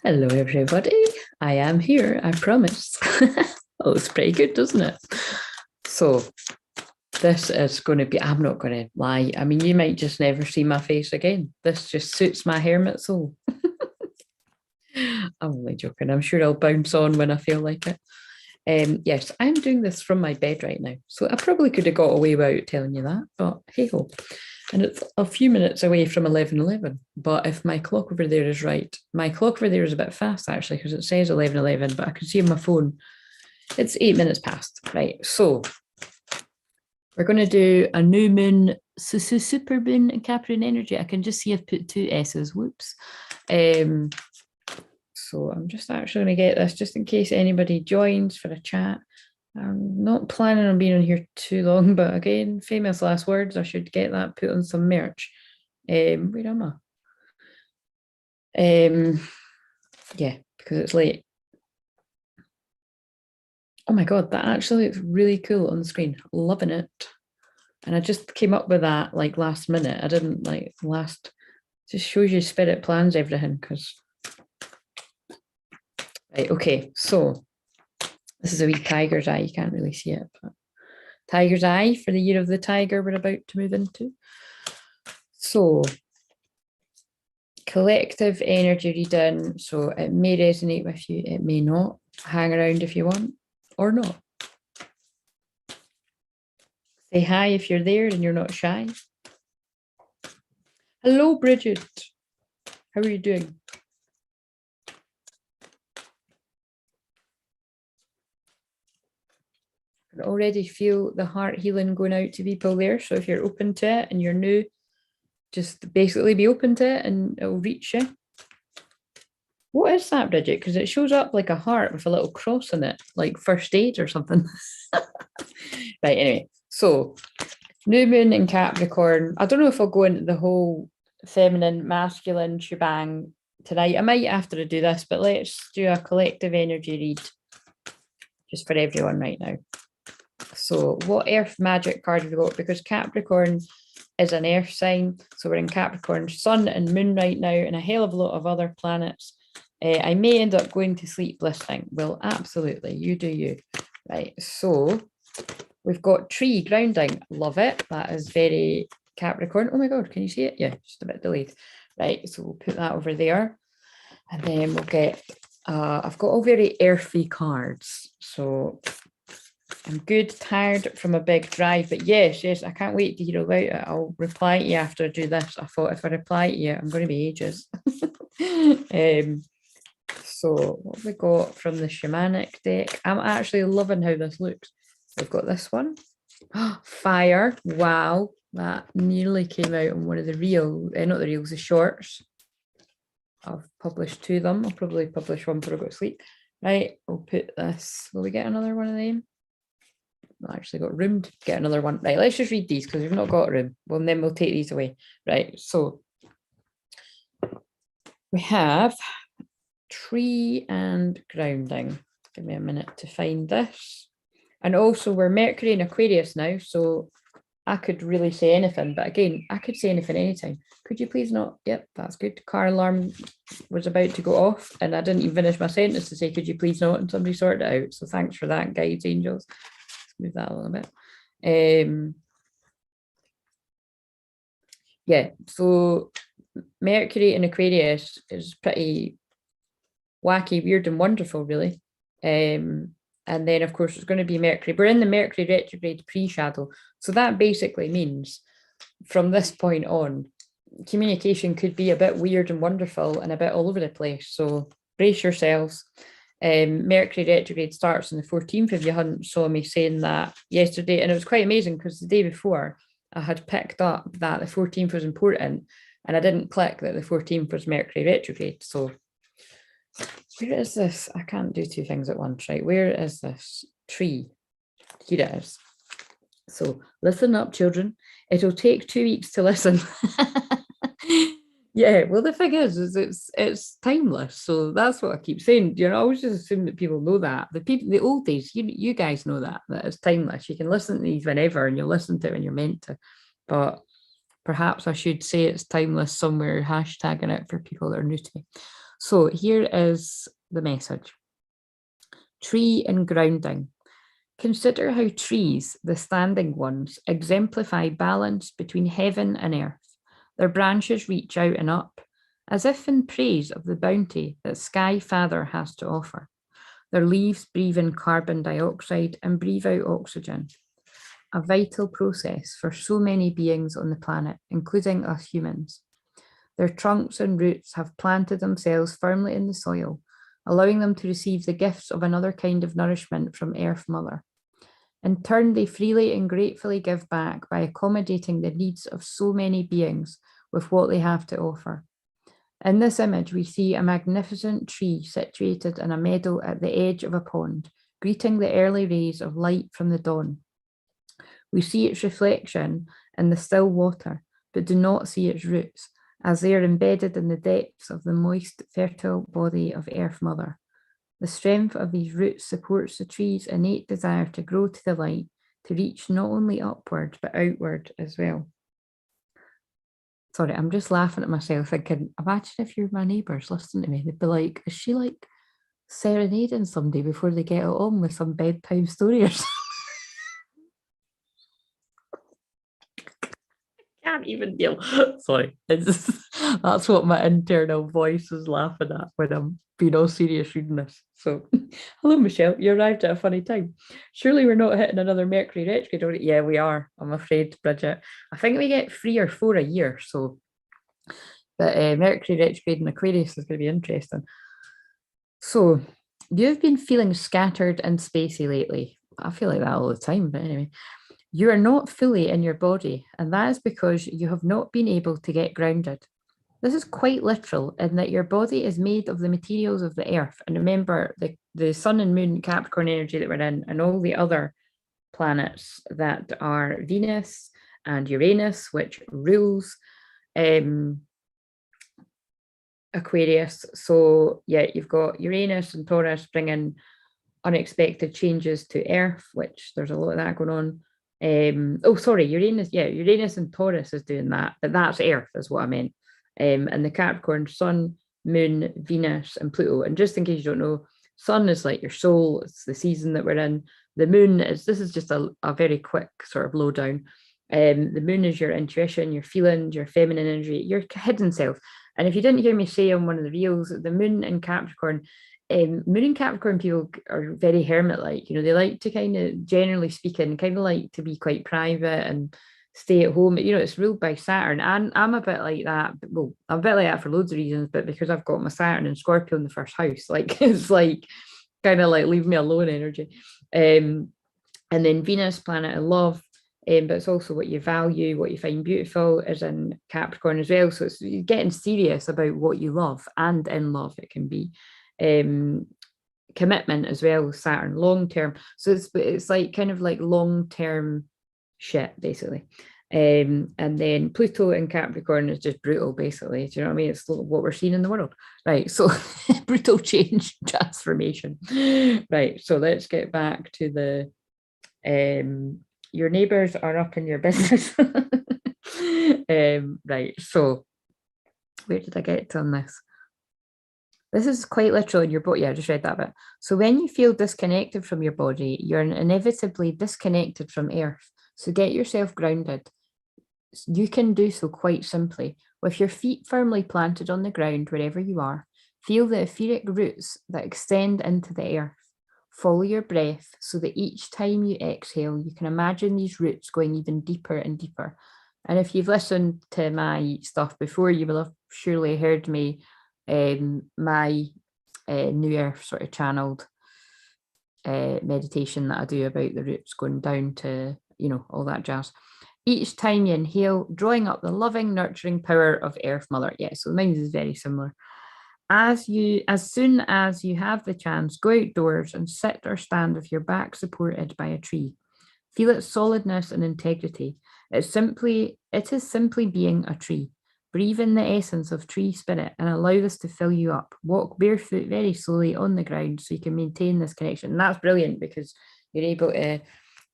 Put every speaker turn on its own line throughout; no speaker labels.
Hello, everybody. I am here, I promise. Oh, it's pretty good, doesn't it? So, this is going to be, I'm not going to lie. I mean, you might just never see my face again. This just suits my hermit soul. I'm only joking. I'm sure I'll bounce on when I feel like it. Yes, I'm doing this from my bed right now. So, I probably could have got away without telling you that, but hey ho. And it's a few minutes away from 11:11. But if my clock over there is right, my clock over there is a bit fast actually, because it says 11:11, but I can see on my phone it's 8 minutes past. Right. So we're going to do a new moon, super moon and Capricorn energy. I can just see I've put two S's. Whoops. So I'm just actually going to get this just in case anybody joins for a chat. I'm not planning on being on here too long, but again, famous last words. I should get that put on some merch. Where am I? Yeah, because it's late. Oh my God, that actually looks really cool on the screen. Loving it. And I just came up with that like last minute. I didn't like last, just shows you spirit plans everything because. Right, okay, so this is a wee tiger's eye. You can't really see it, but tiger's eye for the year of the tiger we're about to move into. So collective energy reading. So it may resonate with you, it may not. Hang around if you want or not. Say hi if you're there and you're not shy. Hello, Bridget. How are you doing? I can already feel the heart healing going out to people there. So if you're open to it and you're new, just basically be open to it and it'll reach you. What is that, Bridget? Because it shows up like a heart with a little cross in it, like first aid or something. Right, anyway. So new moon in Capricorn. I don't know if I'll go into the whole feminine, masculine shebang tonight. I might after I do this, but let's do a collective energy read just for everyone right now. So what earth magic card have we got? Because Capricorn is an earth sign. So we're in Capricorn, sun and moon right now, and a hell of a lot of other planets. I may end up going to sleep listening. Well, absolutely. You do you. Right. So we've got tree grounding. Love it. That is very Capricorn. Oh my God, can you see it? Yeah, just a bit delayed. Right. So we'll put that over there. And then we'll get, I've got all very earthy cards. So I'm good, tired from a big drive, but yes, I can't wait to hear about it. I'll reply to you after I do this. I thought if I reply to you, I'm going to be ages. So what have we got from the shamanic deck? I'm actually loving how this looks. We've got this one. Fire. Wow. That nearly came out on one of the not the reels, the shorts. I've published two of them. I'll probably publish one before I go to sleep. Right, I'll put this. Will we get another one of them? I've actually got room to get another one. Right, let's just read these because we've not got room. Well, and then we'll take these away. Right, so we have tree and grounding. Give me a minute to find this. And also we're Mercury in Aquarius now, so I could really say anything, but again, I could say anything anytime. Could you please not? Yep, that's good. Car alarm was about to go off and I didn't even finish my sentence to say, could you please not? And somebody sorted it out. So thanks for that, guides, angels. Let's move that a little bit. Yeah, so Mercury in Aquarius is pretty wacky, weird, and wonderful, really. And then, of course, it's going to be Mercury. We're in the Mercury Retrograde pre-shadow. So that basically means from this point on, communication could be a bit weird and wonderful and a bit all over the place. So brace yourselves. Mercury Retrograde starts on the 14th, if you hadn't saw me saying that yesterday. And it was quite amazing because the day before, I had picked up that the 14th was important and I didn't click that the 14th was Mercury Retrograde. So where is this? I can't do two things at once, right? Where is this tree? Here it is. So listen up, children. It'll take 2 weeks to listen. Yeah, well, the thing is it's timeless. So that's what I keep saying. I always just assume that people know that. The old days, you guys know that it's timeless. You can listen to these whenever and you'll listen to it when you're meant to. But perhaps I should say it's timeless somewhere, hashtagging it for people that are new to me. So here is the message. Tree and grounding. Consider how trees, the standing ones, exemplify balance between heaven and earth. Their branches reach out and up, as if in praise of the bounty that Sky Father has to offer. Their leaves breathe in carbon dioxide and breathe out oxygen, a vital process for so many beings on the planet, including us humans. Their trunks and roots have planted themselves firmly in the soil, allowing them to receive the gifts of another kind of nourishment from Earth Mother. In turn, they freely and gratefully give back by accommodating the needs of so many beings with what they have to offer. In this image, we see a magnificent tree situated in a meadow at the edge of a pond, greeting the early rays of light from the dawn. We see its reflection in the still water, but do not see its roots, as they are embedded in the depths of the moist, fertile body of Earth Mother. The strength of these roots supports the tree's innate desire to grow to the light, to reach not only upward, but outward as well. Sorry, I'm just laughing at myself thinking, imagine if you're my neighbours listening to me, they'd be like, is she like serenading somebody before they get it on with some bedtime story or something? Can't even deal. Sorry, that's what my internal voice is laughing at when I'm being all serious reading this. So, hello, Michelle. You arrived at a funny time. Surely we're not hitting another Mercury retrograde. Yeah, we are. I'm afraid, Bridget. I think we get 3 or 4 a year. So, but Mercury retrograde in Aquarius is going to be interesting. So, you've been feeling scattered and spacey lately. I feel like that all the time. But anyway. You are not fully in your body, and that is because you have not been able to get grounded. This is quite literal in that your body is made of the materials of the earth. And remember, the sun and moon Capricorn energy that we're in, and all the other planets that are Venus and Uranus, which rules Aquarius. So yeah, you've got Uranus and Taurus bringing unexpected changes to Earth, which there's a lot of that going on. Uranus and Taurus is doing that, but that's Earth is what I meant. And the Capricorn, Sun, Moon, Venus, and Pluto. And just in case you don't know, Sun is like your soul, it's the season that we're in. The Moon is, this is just a very quick sort of lowdown. The Moon is your intuition, your feelings, your feminine energy, your hidden self. And if you didn't hear me say on one of the reels, the Moon in Capricorn, Moon and Capricorn people are very hermit-like, you know, they like to kind of, generally speaking, kind of like to be quite private and stay at home. You know, it's ruled by Saturn, and I'm a bit like that. Well, I'm a bit like that for loads of reasons, but because I've got my Saturn and Scorpio in the first house, like it's like kind of like leave me alone energy. And then Venus, planet of love, but it's also what you value, what you find beautiful is in Capricorn as well. So it's getting serious about what you love, and in love it can be. Commitment as well, Saturn, long term. So it's like kind of like long term shit, basically. And then Pluto in Capricorn is just brutal, basically. Do you know what I mean? It's what we're seeing in the world, right? So brutal change, transformation, right? So let's get back to the your neighbors are up in your business. Right. So where did I get to on this? This is quite literal in your body. Yeah, I just read that bit. So when you feel disconnected from your body, you're inevitably disconnected from Earth. So get yourself grounded. You can do so quite simply. With your feet firmly planted on the ground wherever you are, feel the etheric roots that extend into the earth. Follow your breath so that each time you exhale, you can imagine these roots going even deeper and deeper. And if you've listened to my stuff before, you will have surely heard me my New Earth sort of channeled meditation that I do about the roots going down to, you know, all that jazz. Each time you inhale, drawing up the loving, nurturing power of Earth Mother. Yeah, so mine is very similar. As soon as you have the chance, go outdoors and sit or stand with your back supported by a tree. Feel its solidness and integrity. It is simply being a tree. Breathe in the essence of tree spirit and allow this to fill you up. Walk barefoot very slowly on the ground so you can maintain this connection. And that's brilliant because you're able to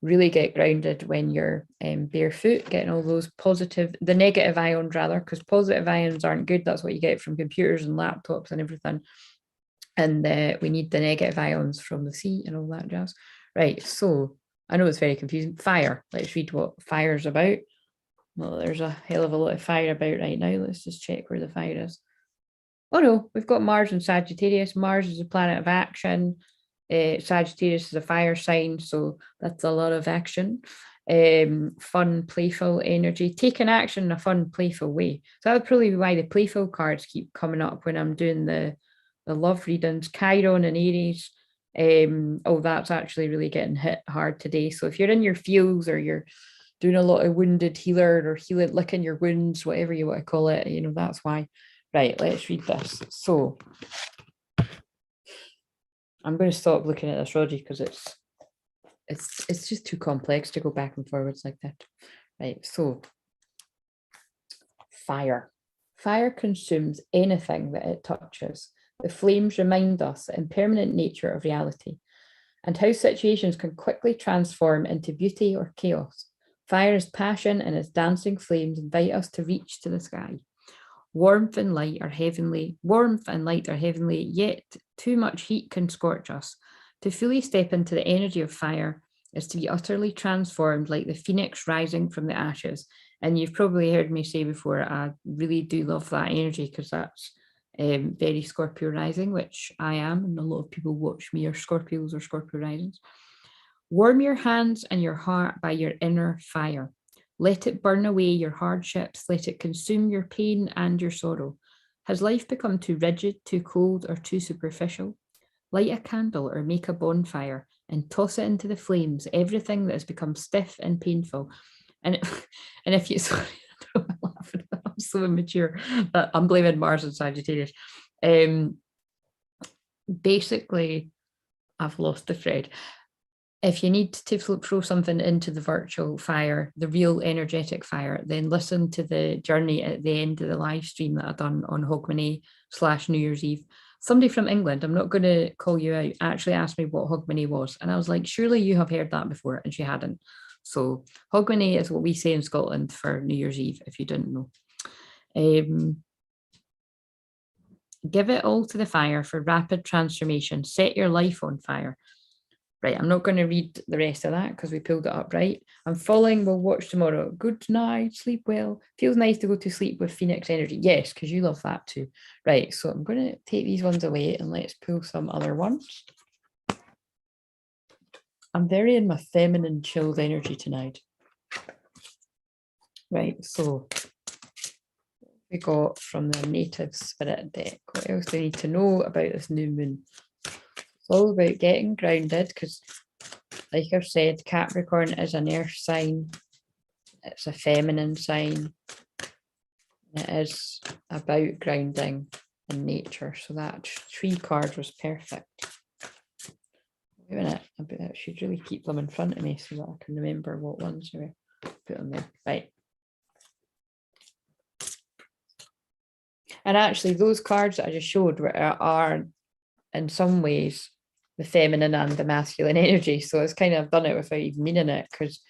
really get grounded when you're barefoot, getting all those the negative ions rather, because positive ions aren't good. That's what you get from computers and laptops and everything. And we need the negative ions from the sea and all that jazz. Right, so I know it's very confusing. Fire. Let's read what fire's about. Well, there's a hell of a lot of fire about right now. Let's just check where the fire is. Oh no, we've got Mars and Sagittarius. Mars is a planet of action. Sagittarius is a fire sign, so that's a lot of action. Fun, playful energy, taking action in a fun, playful way. So that would probably be why the playful cards keep coming up when I'm doing the love readings. Chiron and Aries. Oh, that's actually really getting hit hard today. So if you're in your feels or you're doing a lot of wounded healer or healing, licking your wounds, whatever you want to call it, you know, that's why. Right, let's read this. So I'm going to stop looking at astrology because it's just too complex to go back and forwards like that. Right, so fire. Fire consumes anything that it touches. The flames remind us the impermanent nature of reality and how situations can quickly transform into beauty or chaos. Fire is passion, and its dancing flames invite us to reach to the sky. Warmth and light are heavenly, yet too much heat can scorch us. To fully step into the energy of fire is to be utterly transformed like the phoenix rising from the ashes. And you've probably heard me say before, I really do love that energy because that's very Scorpio rising, which I am, and a lot of people watch me are Scorpios or Scorpio risings. Warm your hands and your heart by your inner fire. Let it burn away your hardships. Let it consume your pain and your sorrow. Has life become too rigid, too cold, or too superficial? Light a candle or make a bonfire and toss it into the flames, everything that has become stiff and painful. And if you, sorry, I'm laughing, I'm so immature, but I'm blaming Mars and Sagittarius. Basically, I've lost the thread. If you need to throw something into the virtual fire, the real energetic fire, then listen to the journey at the end of the live stream that I've done on Hogmanay/New Year's Eve. Somebody from England, I'm not going to call you out, actually asked me what Hogmanay was. And I was like, surely you have heard that before. And she hadn't. So Hogmanay is what we say in Scotland for New Year's Eve, if you didn't know. Give it all to the fire for rapid transformation. Set your life on fire. Right, I'm not going to read the rest of that because we pulled it up, right? I'm falling, we'll watch tomorrow. Good night, sleep well. Feels nice to go to sleep with Phoenix energy. Yes, because you love that too. Right, so I'm going to take these ones away and let's pull some other ones. I'm very in my feminine chilled energy tonight. Right, so we got from the Native Spirit deck. What else do I need to know about this new moon? It's all about getting grounded because, like I've said, Capricorn is an earth sign. It's a feminine sign. It is about grounding in nature. So that tree card was perfect. Wait a minute, I should really keep them in front of me so that I can remember what ones we put on there. Right. And actually, those cards that I just showed are in some ways the feminine and the masculine energy. So it's kind of done it without even meaning it, because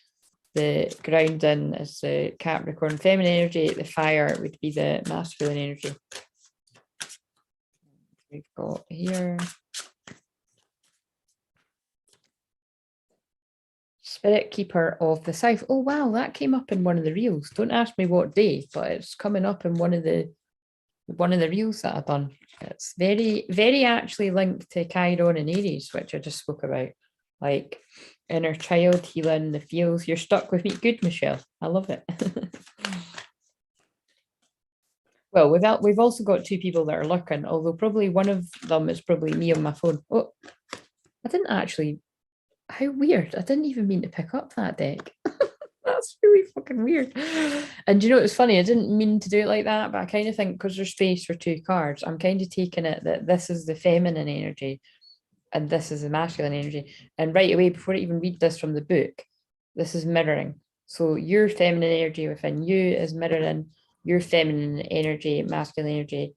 the grounding is the Capricorn feminine energy, the fire would be the masculine energy. We've got here Spirit Keeper of the South. Oh wow, that came up in one of the reels. Don't ask me what day, but it's coming up in one of the reels that I've done. It's very, very actually linked to Chiron and Aries, which I just spoke about. Like inner child healing, the feels. You're stuck with me. Good, Michelle. I love it. Well, we've also got two people that are looking, although probably one of them is probably me on my phone. Oh, I didn't actually. How weird. I didn't even mean to pick up that deck. That's really fucking weird. And you know, it's funny, I didn't mean to do it like that, but I kind of think because there's space for two cards, I'm kind of taking it that this is the feminine energy and this is the masculine energy. And right away, before I even read this from the book, this is mirroring. So your feminine energy within you is mirroring your feminine energy, masculine energy.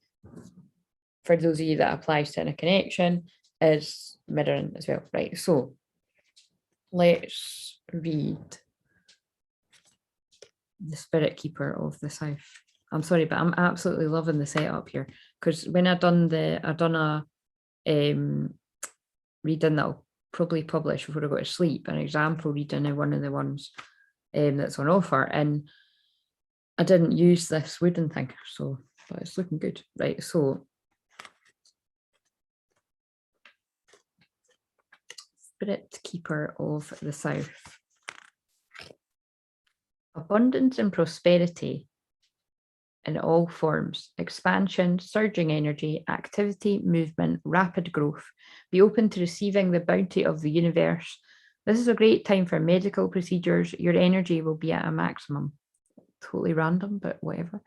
For those of you that applies to in a connection, is mirroring as well. Right. So let's read the Spirit Keeper of the South. I'm sorry, but I'm absolutely loving the setup here, because when I done a reading that I'll probably publish before I go to sleep, an example reading of one of the ones that's on offer, and I didn't use this wooden thing, so but it's looking good. Right, so Spirit Keeper of the South. Abundance and prosperity in all forms, expansion, surging energy, activity, movement, rapid growth. Be open to receiving the bounty of the universe. This is a great time for medical procedures. Your energy will be at a maximum. Totally random, but whatever.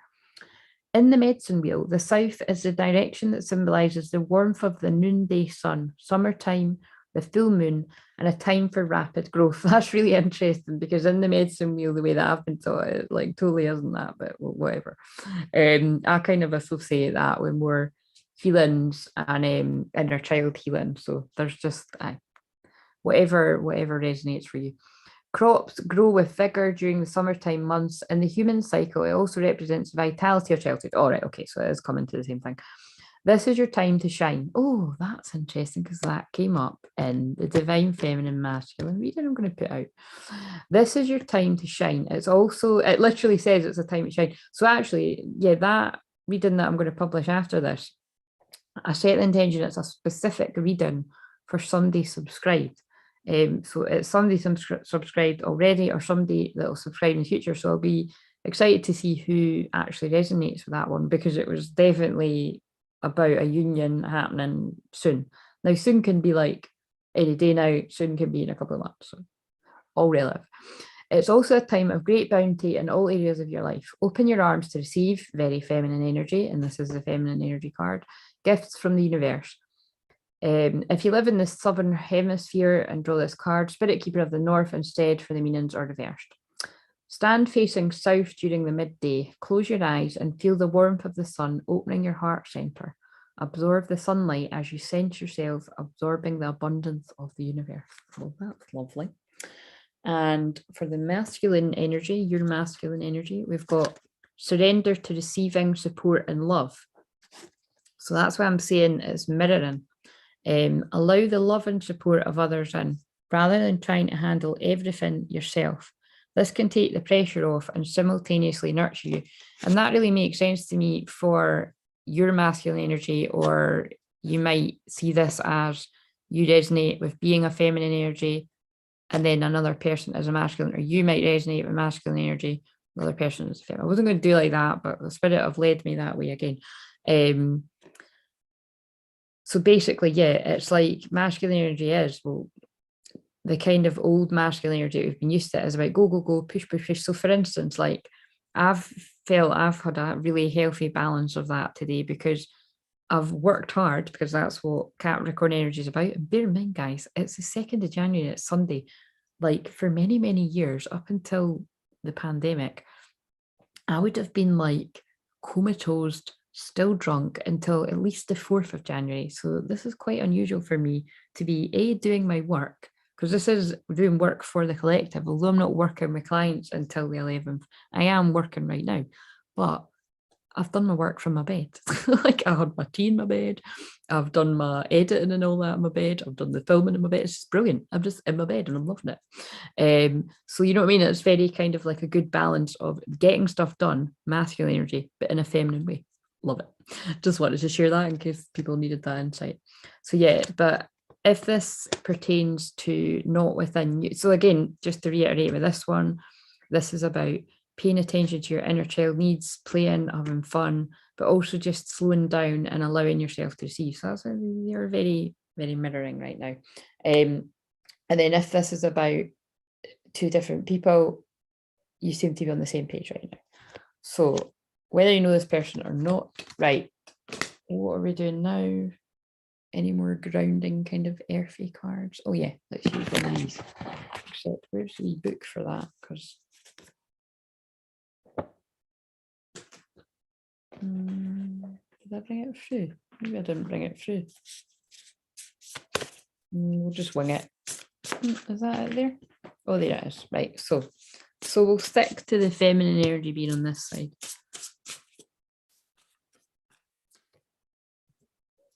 In the medicine wheel, the south is the direction that symbolizes the warmth of the noonday sun, summertime, the full moon, and a time for rapid growth. That's really interesting, because in the medicine wheel, the way that I've been taught it, like totally isn't that, but whatever. I kind of associate that with more healings and inner child healing. So there's just whatever resonates for you. Crops grow with vigor during the summertime months. In the human cycle, it also represents vitality of childhood. All right, okay, so it is coming to the same thing. This is your time to shine. Oh, that's interesting, because that came up in the Divine Feminine Masculine reading I'm going to put out. This is your time to shine. It's also, it literally says it's a time to shine. So actually, yeah, that reading that I'm going to publish after this, I set the intention it's a specific reading for somebody subscribed. So it's somebody subscribed already, or somebody that will subscribe in the future. So I'll be excited to see who actually resonates with that one, because it was definitely about a union happening soon. Now, soon can be like any day now, soon can be in a couple of months. So all relative. It's also a time of great bounty in all areas of your life. Open your arms to receive very feminine energy, and this is the feminine energy card, gifts from the universe. If you live in the southern hemisphere and draw this card, Spirit Keeper of the North instead for the meanings are reversed. Stand facing south during the midday. Close your eyes and feel the warmth of the sun opening your heart center. Absorb the sunlight as you sense yourself absorbing the abundance of the universe. Well, that's lovely. And for the masculine energy, your masculine energy, we've got surrender to receiving support and love. So that's why I'm saying it's mirroring. Allow the love and support of others in, rather than trying to handle everything yourself. This can take the pressure off and simultaneously nurture you. And that really makes sense to me for your masculine energy, or you might see this as you resonate with being a feminine energy, and then another person is a masculine, or you might resonate with masculine energy, another person is a feminine. I wasn't going to do like that, but the spirit have led me that way again. So basically, yeah, it's like masculine energy is, well, the kind of old masculine energy we've been used to is about go, go, go, push, push, push. So for instance, like I've felt I've had a really healthy balance of that today, because I've worked hard, because that's what Capricorn energy is about. And bear in mind, guys, it's the 2nd of January, it's Sunday. Like for many, many years, up until the pandemic, I would have been like comatose, still drunk until at least the 4th of January. So this is quite unusual for me to be doing my work, because this is doing work for the collective. Although I'm not working with clients until the 11th, I am working right now, but I've done my work from my bed. Like I had my tea in my bed. I've done my editing and all that in my bed. I've done the filming in my bed. It's just brilliant. I'm just in my bed and I'm loving it. So you know what I mean? It's very kind of like a good balance of getting stuff done, masculine energy, but in a feminine way. Love it. Just wanted to share that in case people needed that insight. So yeah, but if this pertains to not within you, so again, just to reiterate with this one, this is about paying attention to your inner child needs, playing, having fun, but also just slowing down and allowing yourself to receive. So that's you're very, very mirroring right now. And then if this is about two different people, you seem to be on the same page right now. So whether you know this person or not, right, what are we doing now? Any more grounding kind of earthy cards? Oh yeah, let's use one of these. Except where's the book for that? Because did I bring it through? Maybe I didn't bring it through. We'll just wing it. Is that it there? Oh, there it is. Right. So we'll stick to the feminine energy being on this side.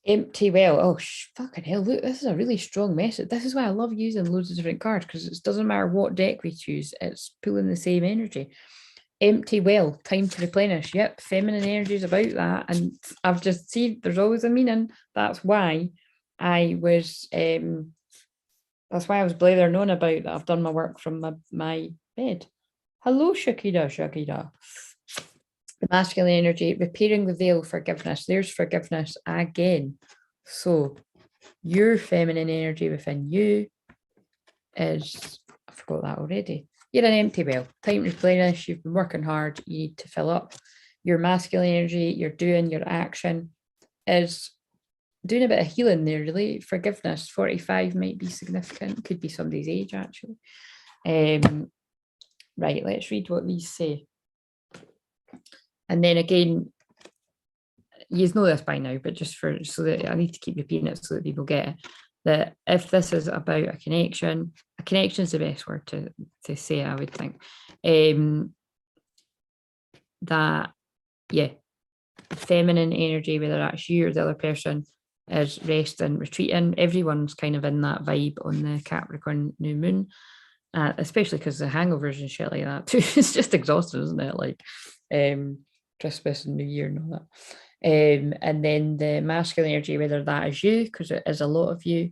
Empty well. Oh, fucking hell. Look, this is a really strong message. This is why I love using loads of different cards, because it doesn't matter what deck we choose, it's pulling the same energy. Empty well, time to replenish. Yep, feminine energy is about that. And I've just seen there's always a meaning. That's why I was blathering on about that. I've done my work from my bed. Hello, Shakira. The masculine energy, repairing the veil, forgiveness. There's forgiveness again. So your feminine energy within you is, I forgot that already. You're an empty well. Time to replenish. You've been working hard. You need to fill up. Your masculine energy, you're doing your action, is doing a bit of healing there, really. Forgiveness. 45 might be significant. Could be somebody's age, actually. Right, let's read what these say. And then again, you know this by now, but just so that I need to keep repeating it so that people get it, that if this is about a connection is the best word to say, I would think. That, yeah, feminine energy, whether that's you or the other person, is resting, retreating. Everyone's kind of in that vibe on the Capricorn new moon, especially because the hangovers and shit like that too. It's just exhausting, isn't it? Like Christmas and New Year and all that. And then the masculine energy, whether that is you, because it is a lot of you,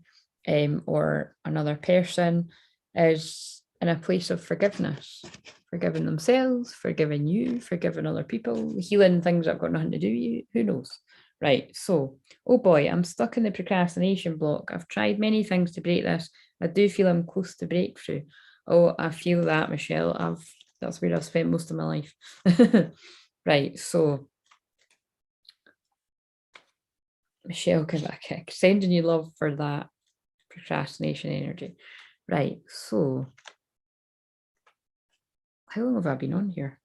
or another person, is in a place of forgiveness, forgiving themselves, forgiving you, forgiving other people, healing things that have got nothing to do with you. Who knows? Right. So, oh boy, I'm stuck in the procrastination block. I've tried many things to break this. I do feel I'm close to breakthrough. Oh, I feel that, Michelle. That's where I've spent most of my life. Right. So, Michelle, give it a kick. Sending you love for that procrastination energy. Right. So, how long have I been on here?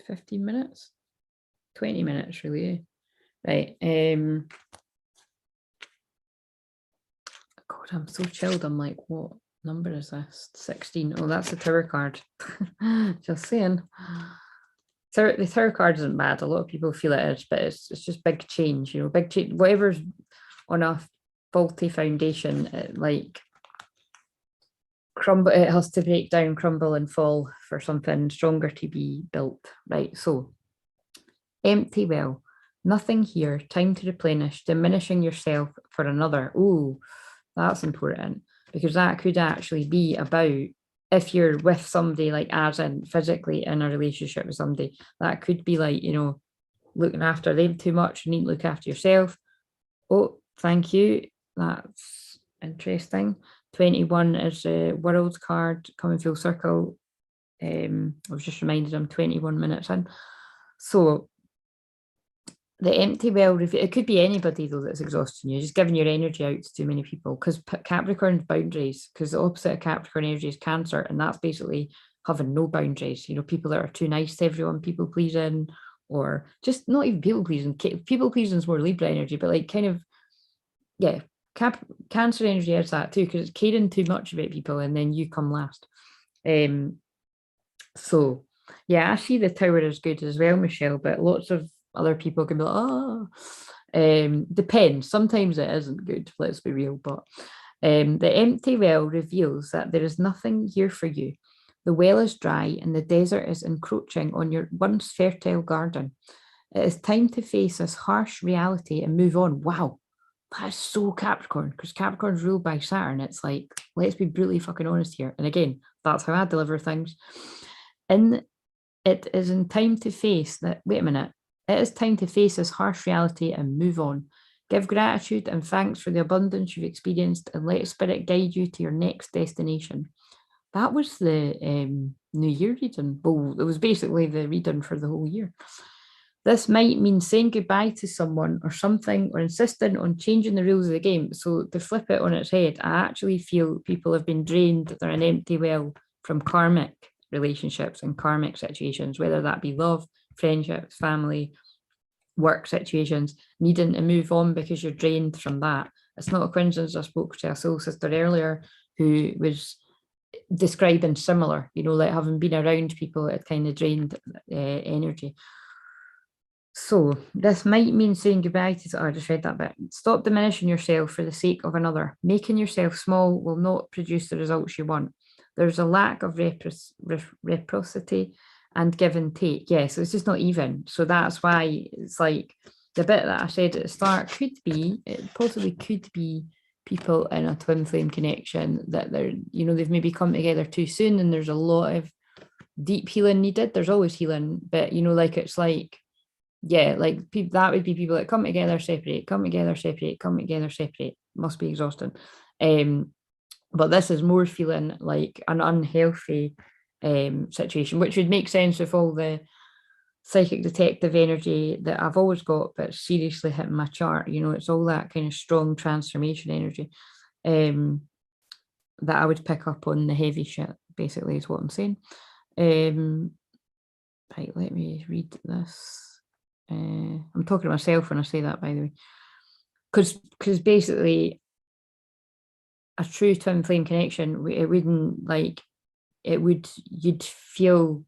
15 minutes? 20 minutes, really. Right. God, I'm so chilled. I'm like, what number is this? 16. Oh, that's the Tower card. Just saying. The Tower card isn't bad. A lot of people feel it is, but it's just big change, big change. Whatever's on a faulty foundation, it has to break down, crumble, and fall for something stronger to be built. Right. So, empty well. Nothing here. Time to replenish. Diminishing yourself for another. Ooh, that's important, because that could actually be about, if you're with somebody, like as in physically in a relationship with somebody, that could be like, looking after them too much. You need to look after yourself. Oh, thank you. That's interesting. 21 is the World card coming full circle. I was just reminded I'm 21 minutes in. So, the empty well, it could be anybody though that's exhausting you, just giving your energy out to too many people, because Capricorn's boundaries, because the opposite of Capricorn energy is Cancer, and that's basically having no boundaries. People that are too nice to everyone, people pleasing, or just not even people pleasing. People pleasing is more Libra energy, but like kind of, yeah, Cancer energy is that too, because it's caring too much about people and then you come last. So yeah, I see the Tower as good as well, Michelle, but lots of other people can be like, depends. Sometimes it isn't good, let's be real. But the empty well reveals that there is nothing here for you. The well is dry and the desert is encroaching on your once fertile garden. It is time to face this harsh reality and move on. Wow, that's so Capricorn, because Capricorn's ruled by Saturn. It's like, let's be brutally fucking honest here. And again, that's how I deliver things. And it is in time to face that. Wait a minute. It is time to face this harsh reality and move on. Give gratitude and thanks for the abundance you've experienced, and let Spirit guide you to your next destination. That was the New Year reading. Well, it was basically the reading for the whole year. This might mean saying goodbye to someone or something, or insisting on changing the rules of the game. So to flip it on its head, I actually feel people have been drained. They're an empty well from karmic relationships and karmic situations, whether that be love, friendships, family, work situations, needing to move on because you're drained from that. It's not a coincidence I spoke to a soul sister earlier who was describing similar, like having been around people that had kind of drained energy. So this might mean saying goodbye to, I just read that bit. Stop diminishing yourself for the sake of another. Making yourself small will not produce the results you want. There's a lack of reciprocity and give and take. Yeah, so it's just not even. So that's why it's like the bit that I said at the start it possibly could be people in a twin flame connection that they've maybe come together too soon and there's a lot of deep healing needed. There's always healing, but it's like, yeah, like that would be people that come together, separate, come together, separate, come together, separate. Must be exhausting. But this is more feeling like an unhealthy situation, which would make sense with all the psychic detective energy that I've always got, but seriously hitting my chart. It's all that kind of strong transformation energy that I would pick up on the heavy shit, basically, is what I'm saying. Right, let me read this. I'm talking to myself when I say that, by the way, because basically a true twin flame connection, you'd feel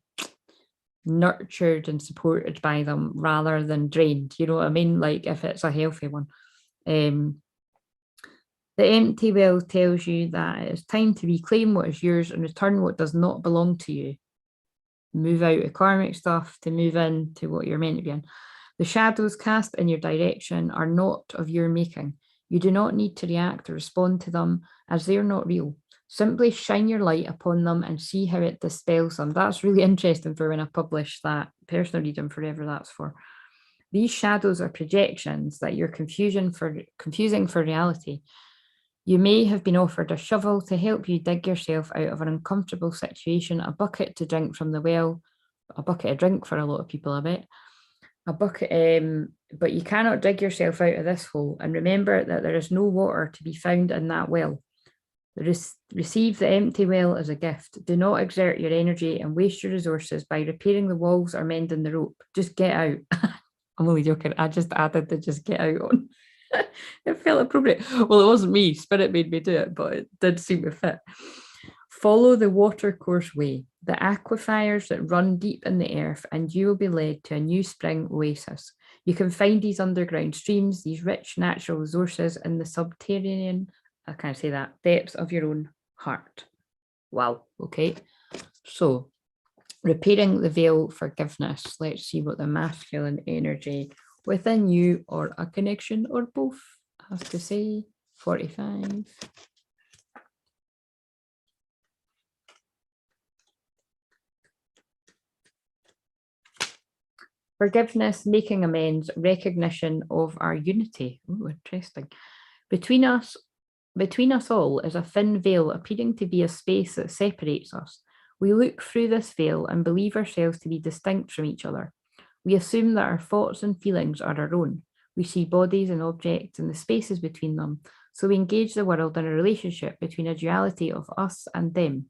nurtured and supported by them rather than drained. You know what I mean? Like if it's a healthy one. The empty well tells you that it's time to reclaim what is yours and return what does not belong to you. Move out of karmic stuff to move into what you're meant to be in. The shadows cast in your direction are not of your making. You do not need to react or respond to them as they are not real. Simply shine your light upon them and see how it dispels them. That's really interesting for when I publish that personal reading, forever that's for. These shadows are projections that you're confusing for reality. You may have been offered a shovel to help you dig yourself out of an uncomfortable situation, a bucket to drink from the well, a bucket of drink for a lot of people, I bet. A bucket, but you cannot dig yourself out of this hole. And remember that there is no water to be found in that well. Receive the empty well as a gift. Do not exert your energy and waste your resources by repairing the walls or mending the rope. Just get out. I'm only joking. I just added the just get out on. It felt appropriate. Well, it wasn't me. Spirit made me do it, but it did seem to fit. Follow the watercourse way, the aquifers that run deep in the earth, and you will be led to a new spring oasis. You can find these underground streams, these rich natural resources in the subterranean, I can't say that, depths of your own heart. Wow, okay. So, repairing the veil, forgiveness. Let's see what the masculine energy within you or a connection or both has to say. 45. Forgiveness, making amends, recognition of our unity. Oh, interesting. Between us all is a thin veil appearing to be a space that separates us. We look through this veil and believe ourselves to be distinct from each other. We assume that our thoughts and feelings are our own. We see bodies and objects and the spaces between them. So we engage the world in a relationship between a duality of us and them.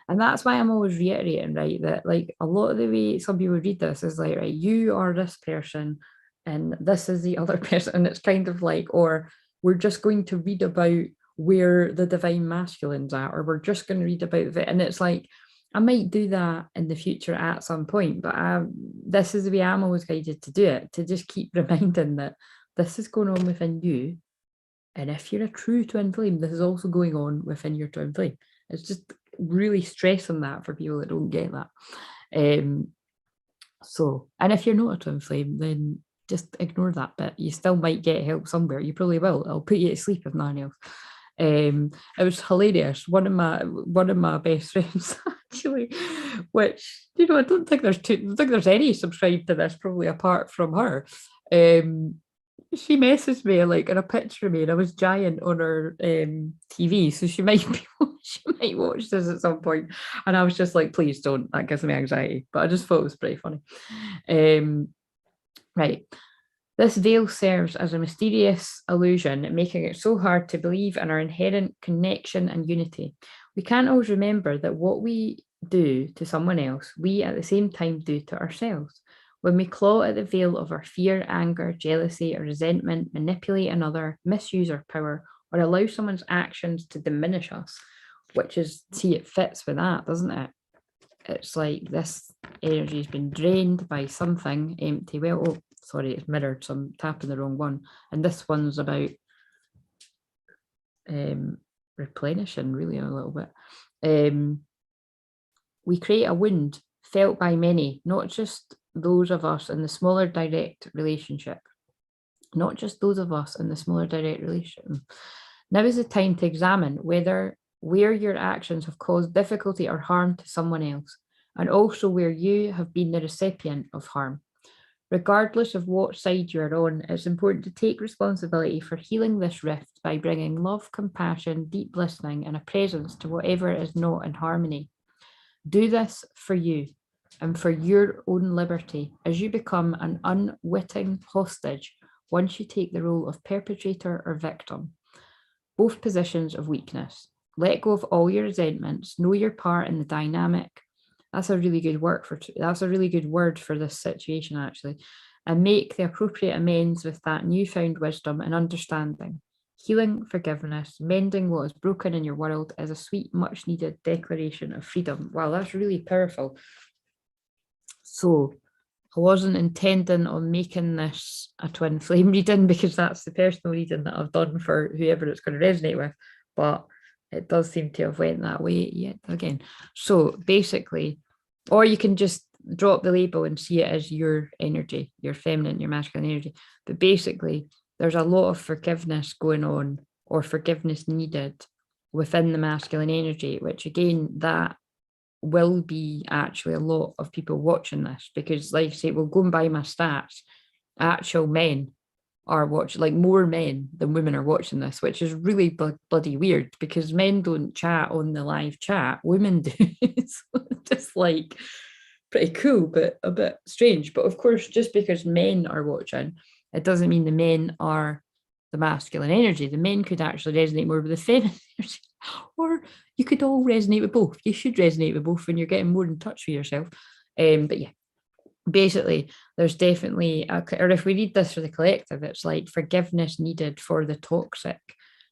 And that's why I'm always reiterating, right, that like a lot of the way some people read this is like, right, you are this person and this is the other person. And it's kind of like, or we're just going to read about where the divine masculines are, or we're just going to read about it. And it's like, I might do that in the future at some point, but this is the way I'm always guided to do it, to just keep reminding that this is going on within you. And if you're a true twin flame, this is also going on within your twin flame. It's just really stressing that for people that don't get that. And if you're not a twin flame, then just ignore that bit. You still might get help somewhere. You probably will. It'll put you to sleep if nothing else. It was hilarious. One of my best friends actually, which I don't think there's any subscribed to this, probably apart from her. She messaged me like in a picture of me, and I was giant on her TV, so she might watch this at some point. And I was just like, please don't. That gives me anxiety. But I just thought it was pretty funny. Right. This veil serves as a mysterious illusion, making it so hard to believe in our inherent connection and unity. We can't always remember that what we do to someone else, we at the same time do to ourselves. When we claw at the veil of our fear, anger, jealousy, or resentment, manipulate another, misuse our power, or allow someone's actions to diminish us, which is, see, it fits with that, doesn't it? It's like this energy has been drained by something empty. Well, oh, sorry, it's mirrored, so I'm tapping the wrong one. And this one's about replenishing, really, a little bit. We create a wound felt by many, not just those of us in the smaller direct relationship. Not just those of us in the smaller direct relationship. Now is the time to examine where your actions have caused difficulty or harm to someone else, and also where you have been the recipient of harm. Regardless of what side you are on, it's important to take responsibility for healing this rift by bringing love, compassion, deep listening, and a presence to whatever is not in harmony. Do this for you and for your own liberty as you become an unwitting hostage once you take the role of perpetrator or victim, both positions of weakness. Let go of all your resentments, know your part in the dynamic. That's a really good word for this situation, actually, and make the appropriate amends with that newfound wisdom and understanding. Healing, forgiveness, mending what is broken in your world is a sweet, much needed declaration of freedom. Wow, that's really powerful. So I wasn't intending on making this a twin flame reading because that's the personal reading that I've done for whoever it's going to resonate with, but it does seem to have went that way yet again. So basically, or you can just drop the label and see it as your energy, your feminine, your masculine energy. But basically, there's a lot of forgiveness going on or forgiveness needed within the masculine energy, which again, that will be actually a lot of people watching this because, like I say, well, going by my stats, actual men are watching, like more men than women are watching this, which is really bloody weird because men don't chat on the live chat, women do. It's just like pretty cool, but a bit strange. But of course, just because men are watching, it doesn't mean the men are the masculine energy. The men could actually resonate more with the feminine energy, or you could all resonate with both. You should resonate with both when you're getting more in touch with yourself. But yeah, basically, there's definitely, or if we read this for the collective, it's like forgiveness needed for the toxic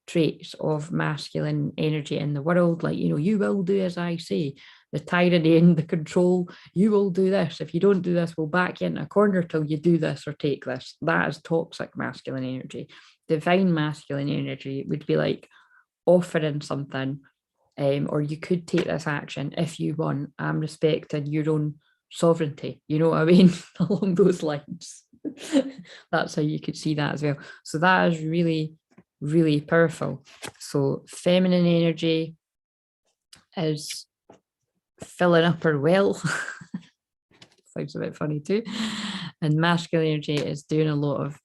traits of masculine energy in the world. Like, you will do as I say, the tyranny and the control, you will do this. If you don't do this, we'll back you into a corner till you do this or take this. That is toxic masculine energy. Divine masculine energy would be like offering something, or you could take this action if you want. I'm respecting your own sovereignty, you know what I mean? Along those lines. That's how you could see that as well. So that is really, really powerful. So feminine energy is filling up her well. Sounds a bit funny too. And masculine energy is doing a lot of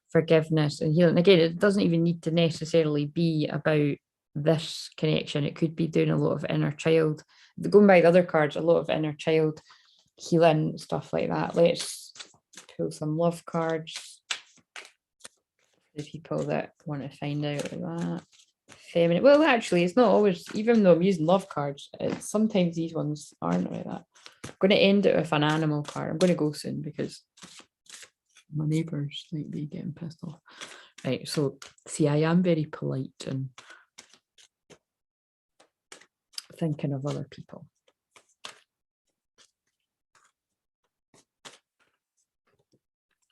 forgiveness and healing. Again, it doesn't even need to necessarily be about this connection. It could be doing a lot of inner child. Going by the other cards, a lot of inner child healing, stuff like that. Let's pull some love cards for the people that want to find out about that. Feminine. Well, actually, it's not always, even though I'm using love cards, sometimes these ones aren't like that. I'm going to end it with an animal card. I'm going to go soon because my neighbours might be getting pissed off. Right, so see, I am very polite and thinking of other people.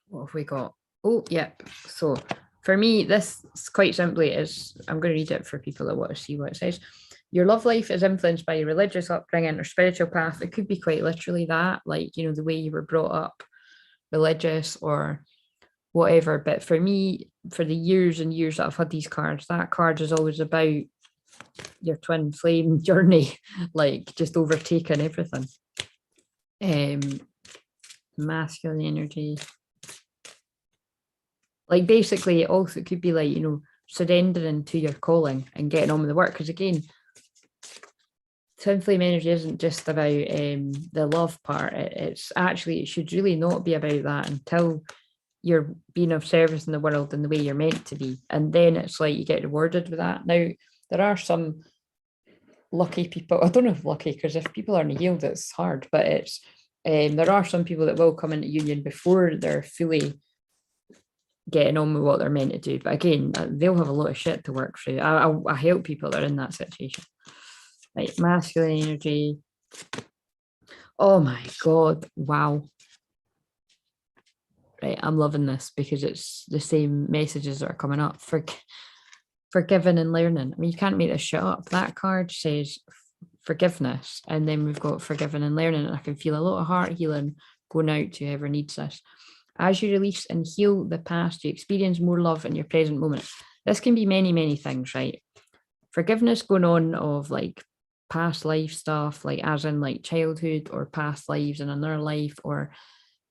What have we got? Oh, yep. So for me, this quite simply is, I'm going to read it for people that want to see what it says. Your love life is influenced by your religious upbringing or spiritual path. It could be quite literally that, like, the way you were brought up, religious or whatever. But for me, for the years and years that I've had these cards, that card is always about your twin flame journey, like just overtaking everything. Masculine energy. Like basically, it also could be like, surrendering to your calling and getting on with the work. Because again, twin flame energy isn't just about the love part. It's actually, it should really not be about that until you're being of service in the world in the way you're meant to be. And then it's like you get rewarded with that. Now, there are some lucky people. I don't know if lucky, because if people aren't healed, it's hard, but it's There are some people that will come into union before they're fully getting on with what they're meant to do. But again, they'll have a lot of shit to work through. I help people that are in that situation. Right, masculine energy. Oh my God, wow. Right, I'm loving this because it's the same messages that are coming up. Forgiving and learning. I mean, you can't make this shit up. That card says forgiveness, and then we've got forgiving and learning, and I can feel a lot of heart healing going out to whoever needs this. As you release and heal the past, you experience more love in your present moment. This can be many, many things, right? Forgiveness going on of like past life stuff, like as in like childhood or past lives in another life, or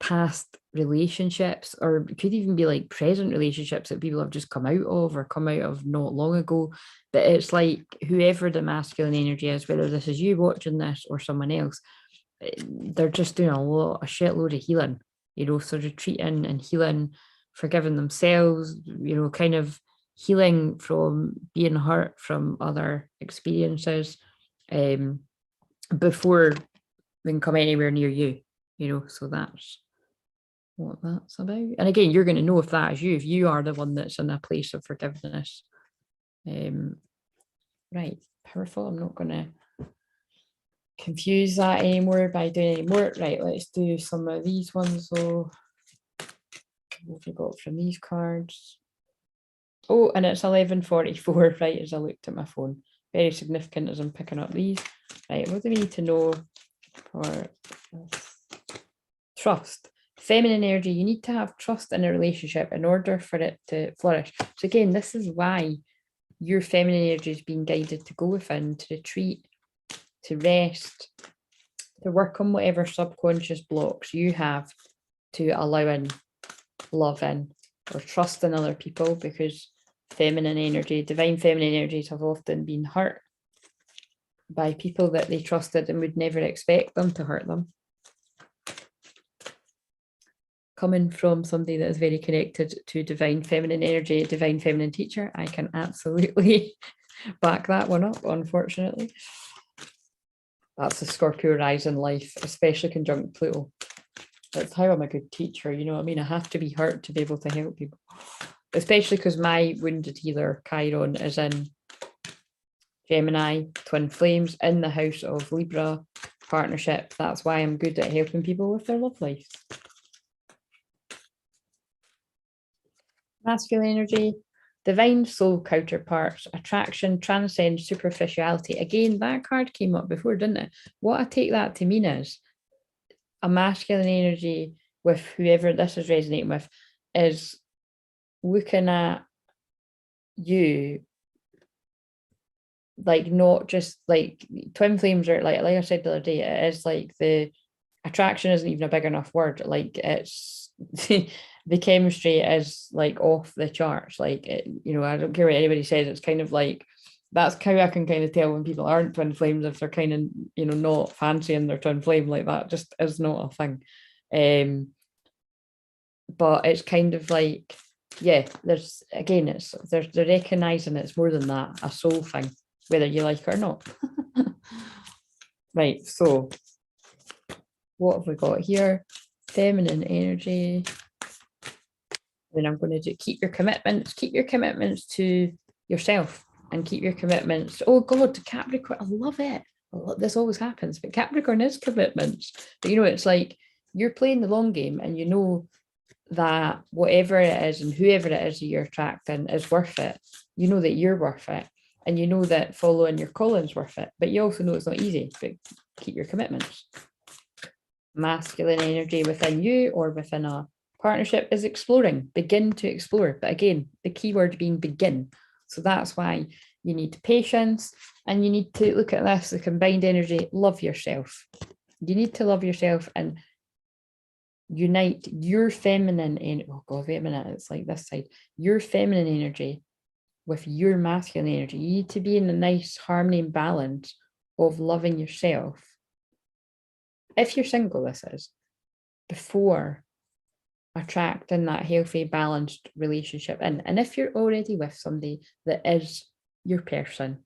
past relationships, or it could even be like present relationships that people have just come out of or come out of not long ago. But it's like whoever the masculine energy is, whether this is you watching this or someone else, they're just doing a shitload of healing, so retreating and healing, forgiving themselves, kind of healing from being hurt from other experiences before they can come anywhere near you, so that's what that's about. And again, you're going to know if that is you, if you are the one that's in a place of forgiveness. Right, powerful. I'm not going to confuse that anymore by doing any more. Right, let's do some of these ones though. What have we got from these cards? Oh, and it's 11:44, right, as I looked at my phone. Very significant as I'm picking up these. Right, what do we need to know for this? Trust. Feminine energy, you need to have trust in a relationship in order for it to flourish. So again, this is why your feminine energy is being guided to go within, to retreat, to rest, to work on whatever subconscious blocks you have to allow in love in or trust in other people, because feminine energy, divine feminine energies have often been hurt by people that they trusted and would never expect them to hurt them. Coming from somebody that is very connected to divine feminine energy, divine feminine teacher, I can absolutely back that one up, unfortunately. That's the Scorpio rising life, especially conjunct Pluto. That's how I'm a good teacher, you know what I mean? I have to be hurt to be able to help people. Especially because my wounded healer, Chiron, is in Gemini, twin flames, in the house of Libra, partnership. That's why I'm good at helping people with their love lives. Masculine energy, divine soul counterparts, attraction, transcends superficiality. Again, that card came up before, didn't it? What I take that to mean is a masculine energy with whoever this is resonating with is looking at you like not just like twin flames are like I said the other day, it is like the attraction isn't even a big enough word. Like it's the chemistry is like off the charts. Like it, I don't care what anybody says. It's kind of like that's how I can kind of tell when people aren't twin flames, if they're kind of not fancying their twin flame. Like that just is not a thing. But it's kind of like, yeah, there's again, they're recognizing it's more than that, a soul thing, whether you like it or not. Right, so what have we got here? Feminine energy. Then I'm going to do keep your commitments to yourself, and keep your commitments. Oh God, to Capricorn, I love it. This always happens, but Capricorn is commitments. But it's like you're playing the long game, and you know that whatever it is and whoever it is that you're attracting is worth it. You know that you're worth it, and you know that following your calling's worth it. But you also know it's not easy. But keep your commitments. Masculine energy within you or within a partnership is exploring. Begin to explore. But again, the key word being begin. So that's why you need patience, and you need to look at this, the combined energy, love yourself. You need to love yourself and unite your feminine energy. Oh God, wait a minute. It's like this side. Your feminine energy with your masculine energy. You need to be in a nice harmony and balance of loving yourself. If you're single, this is before attracting that healthy, balanced relationship in. And if you're already with somebody that is your person,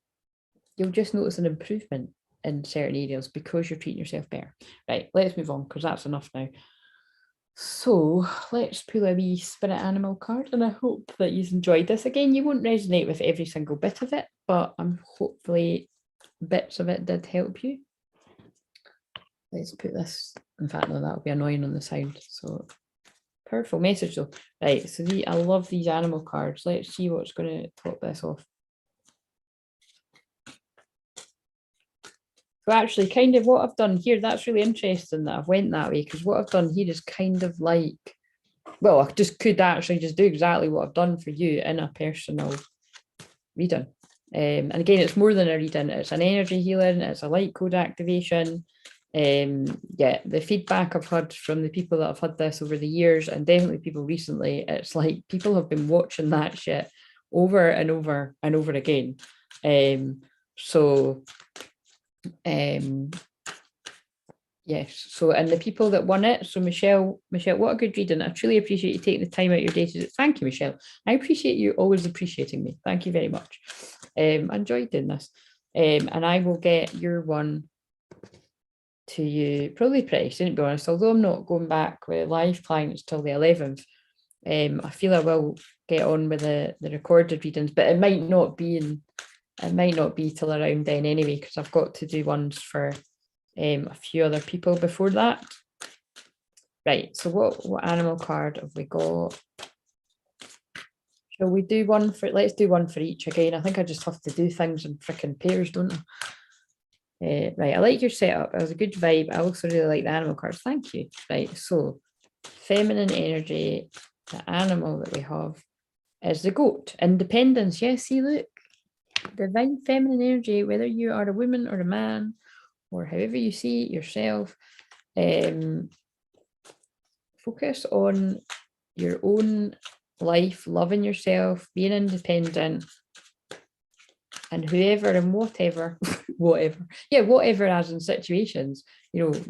you'll just notice an improvement. in certain areas because you're treating yourself better. Right, let's move on because that's enough now. So let's pull a wee spirit animal card, and I hope that you've enjoyed this. Again, you won't resonate with every single bit of it, but hopefully bits of it did help you. Let's put this, in fact, no, that'll be annoying on the sound. So powerful message though. Right, so I love these animal cards. Let's see what's going to top this off. So actually, kind of what I've done here, that's really interesting that I've went that way, because what I've done here is kind of like, well, I could actually just do exactly what I've done for you in a personal reading. And again, it's more than a reading, it's an energy healing, it's a light code activation. Yeah, the feedback I've had from the people that have had this over the years, and definitely people recently, it's like people have been watching that shit over and over and over again. Yes, so, and the people that won it, so Michelle, what a good reading. I truly appreciate you taking the time out of your day to do it. Thank you, Michelle. I appreciate you always appreciating me. Thank you very much. I enjoyed doing this. And I will get your one to you probably pretty soon, to be honest, although I'm not going back with live clients till the 11th. I feel I will get on with the recorded readings, but it might not be till around then anyway, because I've got to do ones for a few other people before that. Right, so what animal card have we got? Shall we do one for, let's do one for each again. I think I just have to do things in freaking pairs, don't I? Right, I like your setup. It was a good vibe. I also really like the animal cards. Thank you. Right, so feminine energy, the animal that we have is the goat. Independence. Yes, see, look. Divine feminine energy, whether you are a woman or a man, or however you see yourself, focus on your own life, loving yourself, being independent, and whoever and whatever, whatever as in situations,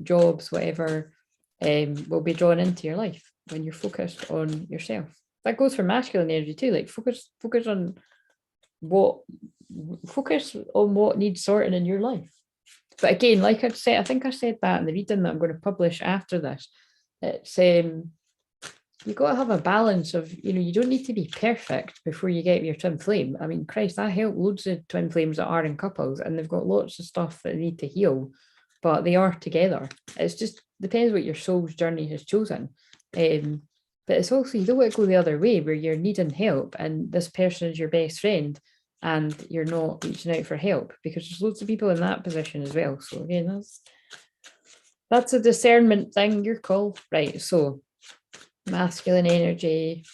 jobs, whatever, will be drawn into your life when you're focused on yourself. That goes for masculine energy too, like focus on what needs sorting in your life. But again, like I'd said, I think I said that in the reading that I'm going to publish after this, it's you got to have a balance of, you don't need to be perfect before you get your twin flame. I mean, Christ, I help loads of twin flames that are in couples, and they've got lots of stuff that they need to heal, but they are together. It's just depends what your soul's journey has chosen. But it's also, you don't want to go the other way where you're needing help and this person is your best friend and you're not reaching out for help, because there's loads of people in that position as well. So again, that's a discernment thing, your call. Right, so masculine energy,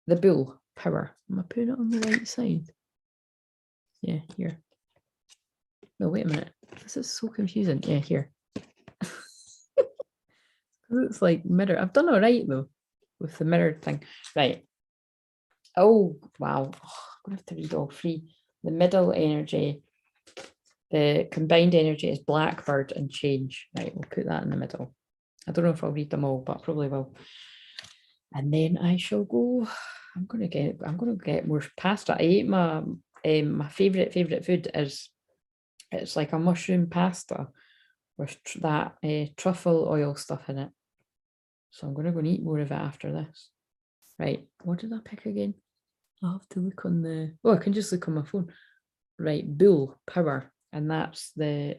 the bull, power. Am I putting it on the right side? Yeah, here. No, wait a minute. This is so confusing. Yeah, here. It's like mirror. I've done all right though with the mirrored thing. Right. Oh, wow. I'm going to have to read all three. The middle energy, the combined energy is blackbird and change. Right, we'll put that in the middle. I don't know if I'll read them all, but I probably will. And then I shall go. I'm going to get more pasta. I ate my favorite food is, it's like a mushroom pasta with that truffle oil stuff in it. So I'm going to go and eat more of it after this. Right, what did I pick again? I'll have to look on I can just look on my phone. Right, bull, power, and that's the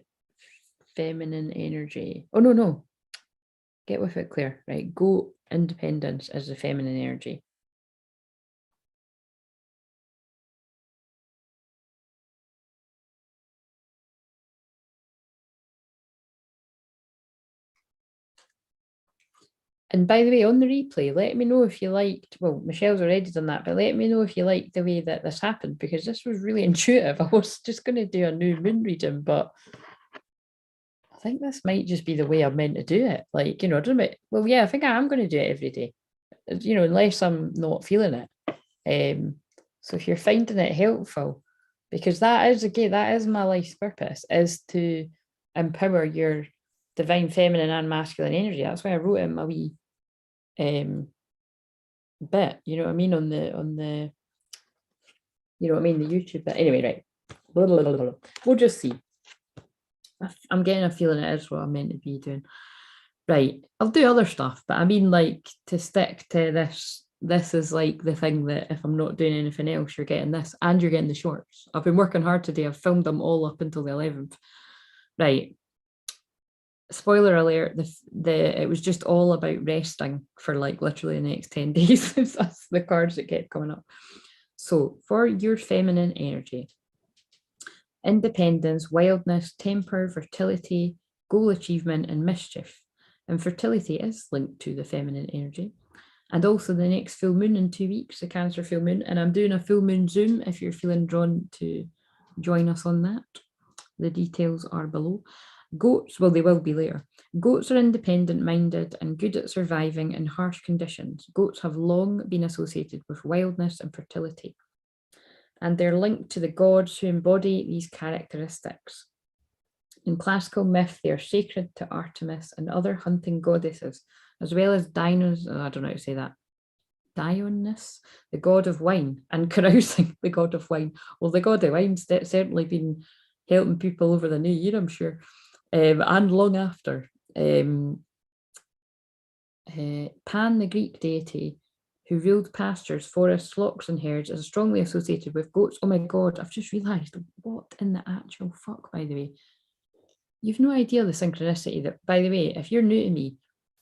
feminine energy. Oh, no. Get with it, Claire. Right, goat, independence is the feminine energy. And by the way, on the replay, let me know if you liked, well, Michelle's already done that, but let me know if you liked the way that this happened, because this was really intuitive. I was just going to do a new moon reading, but I think this might just be the way I'm meant to do it. Like, well, yeah, I think I am going to do it every day, unless I'm not feeling it. So if you're finding it helpful, because that is my life's purpose, is to empower your divine feminine and masculine energy. That's why I wrote in my wee bit, you know what I mean, on the you know what I mean, the YouTube bit. Anyway, right. Blah, blah, blah, blah. We'll just see. I'm getting a feeling it is what I'm meant to be doing. Right, I'll do other stuff, but I mean, like, to stick to this. This is like the thing that if I'm not doing anything else, you're getting this, and you're getting the shorts. I've been working hard today. I've filmed them all up until the 11th. Right. Spoiler alert, it was just all about resting for like literally the next 10 days. That's the cards that kept coming up. So for your feminine energy, independence, wildness, temper, fertility, goal achievement, and mischief. And fertility is linked to the feminine energy. And also the next full moon in 2 weeks, the Cancer full moon. And I'm doing a full moon Zoom if you're feeling drawn to join us on that. The details are below. Goats, well, they will be later. Goats are independent minded and good at surviving in harsh conditions. Goats have long been associated with wildness and fertility, and they're linked to the gods who embody these characteristics. In classical myth, they are sacred to Artemis and other hunting goddesses, as well as Dionysus, I don't know how to say that, Dionysus, the god of wine, and carousing, the god of wine. Well, the god of wine's certainly been helping people over the new year, I'm sure, and long after. Pan, the Greek deity who ruled pastures, forests, flocks, and herds, is strongly associated with goats. Oh my God, I've just realised, what in the actual fuck, by the way? You've no idea the synchronicity that, by the way, if you're new to me,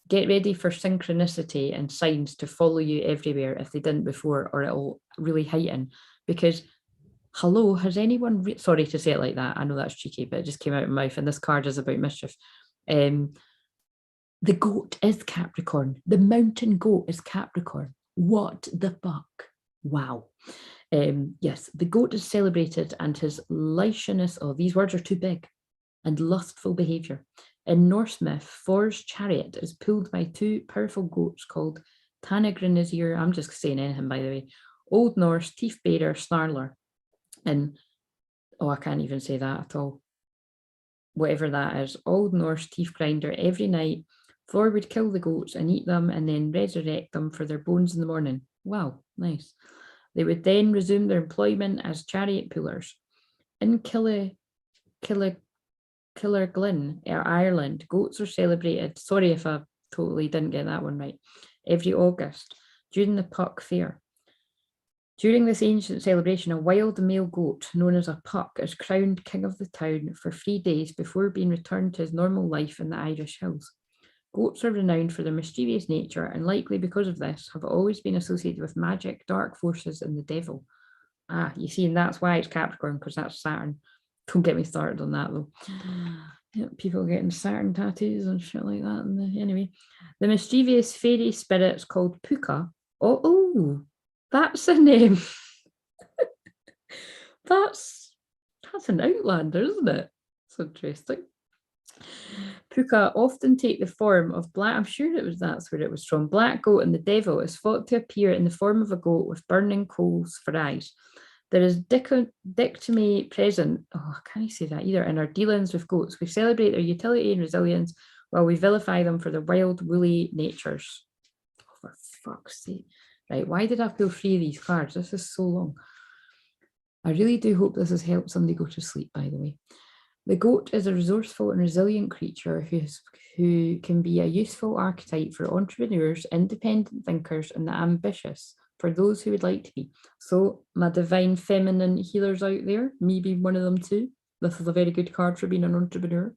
get ready for synchronicity and signs to follow you everywhere if they didn't before, or it'll really heighten. Because, hello, has anyone, sorry to say it like that, I know that's cheeky, but it just came out of my mouth, and this card is about mischief. The goat is Capricorn. The mountain goat is Capricorn. What the fuck? Wow. Yes, the goat is celebrated, and his licentious, oh, these words are too big, and lustful behaviour. In Norse myth, Thor's chariot is pulled by two powerful goats called Tanagrinizir. I'm just saying anything, by the way. Old Norse, teeth barer, snarler. And, oh, I can't even say that at all. Whatever that is. Old Norse teeth grinder. Every night, Thor would kill the goats and eat them and then resurrect them for their bones in the morning. Wow, nice. They would then resume their employment as chariot pullers. In Killarglin, Ireland, goats are celebrated, sorry if I totally didn't get that one right, every August during the Puck Fair. During this ancient celebration, a wild male goat known as a puck is crowned king of the town for 3 days before being returned to his normal life in the Irish hills. Goats are renowned for their mischievous nature, and likely because of this, have always been associated with magic, dark forces, and the devil. Ah, you see, and that's why it's Capricorn, because that's Saturn. Don't get me started on that, though. Yeah, people getting Saturn tattoos and shit like that. Anyway, the mischievous fairy spirits called Puka. Oh, that's a name. that's an Outlander, isn't it? It's interesting. Puka often take the form of black, I'm sure that's where it was from. Black goat and the devil is thought to appear in the form of a goat with burning coals for eyes. There is dichotomy present, I can't say that either, in our dealings with goats. We celebrate their utility and resilience while we vilify them for their wild, woolly natures. Oh, for fuck's sake. Right, why did I pull 3 of these cards? This is so long. I really do hope this has helped somebody go to sleep, by the way. The goat is a resourceful and resilient creature who can be a useful archetype for entrepreneurs, independent thinkers, and the ambitious, for those who would like to be. So, my divine feminine healers out there, me being one of them too, this is a very good card for being an entrepreneur.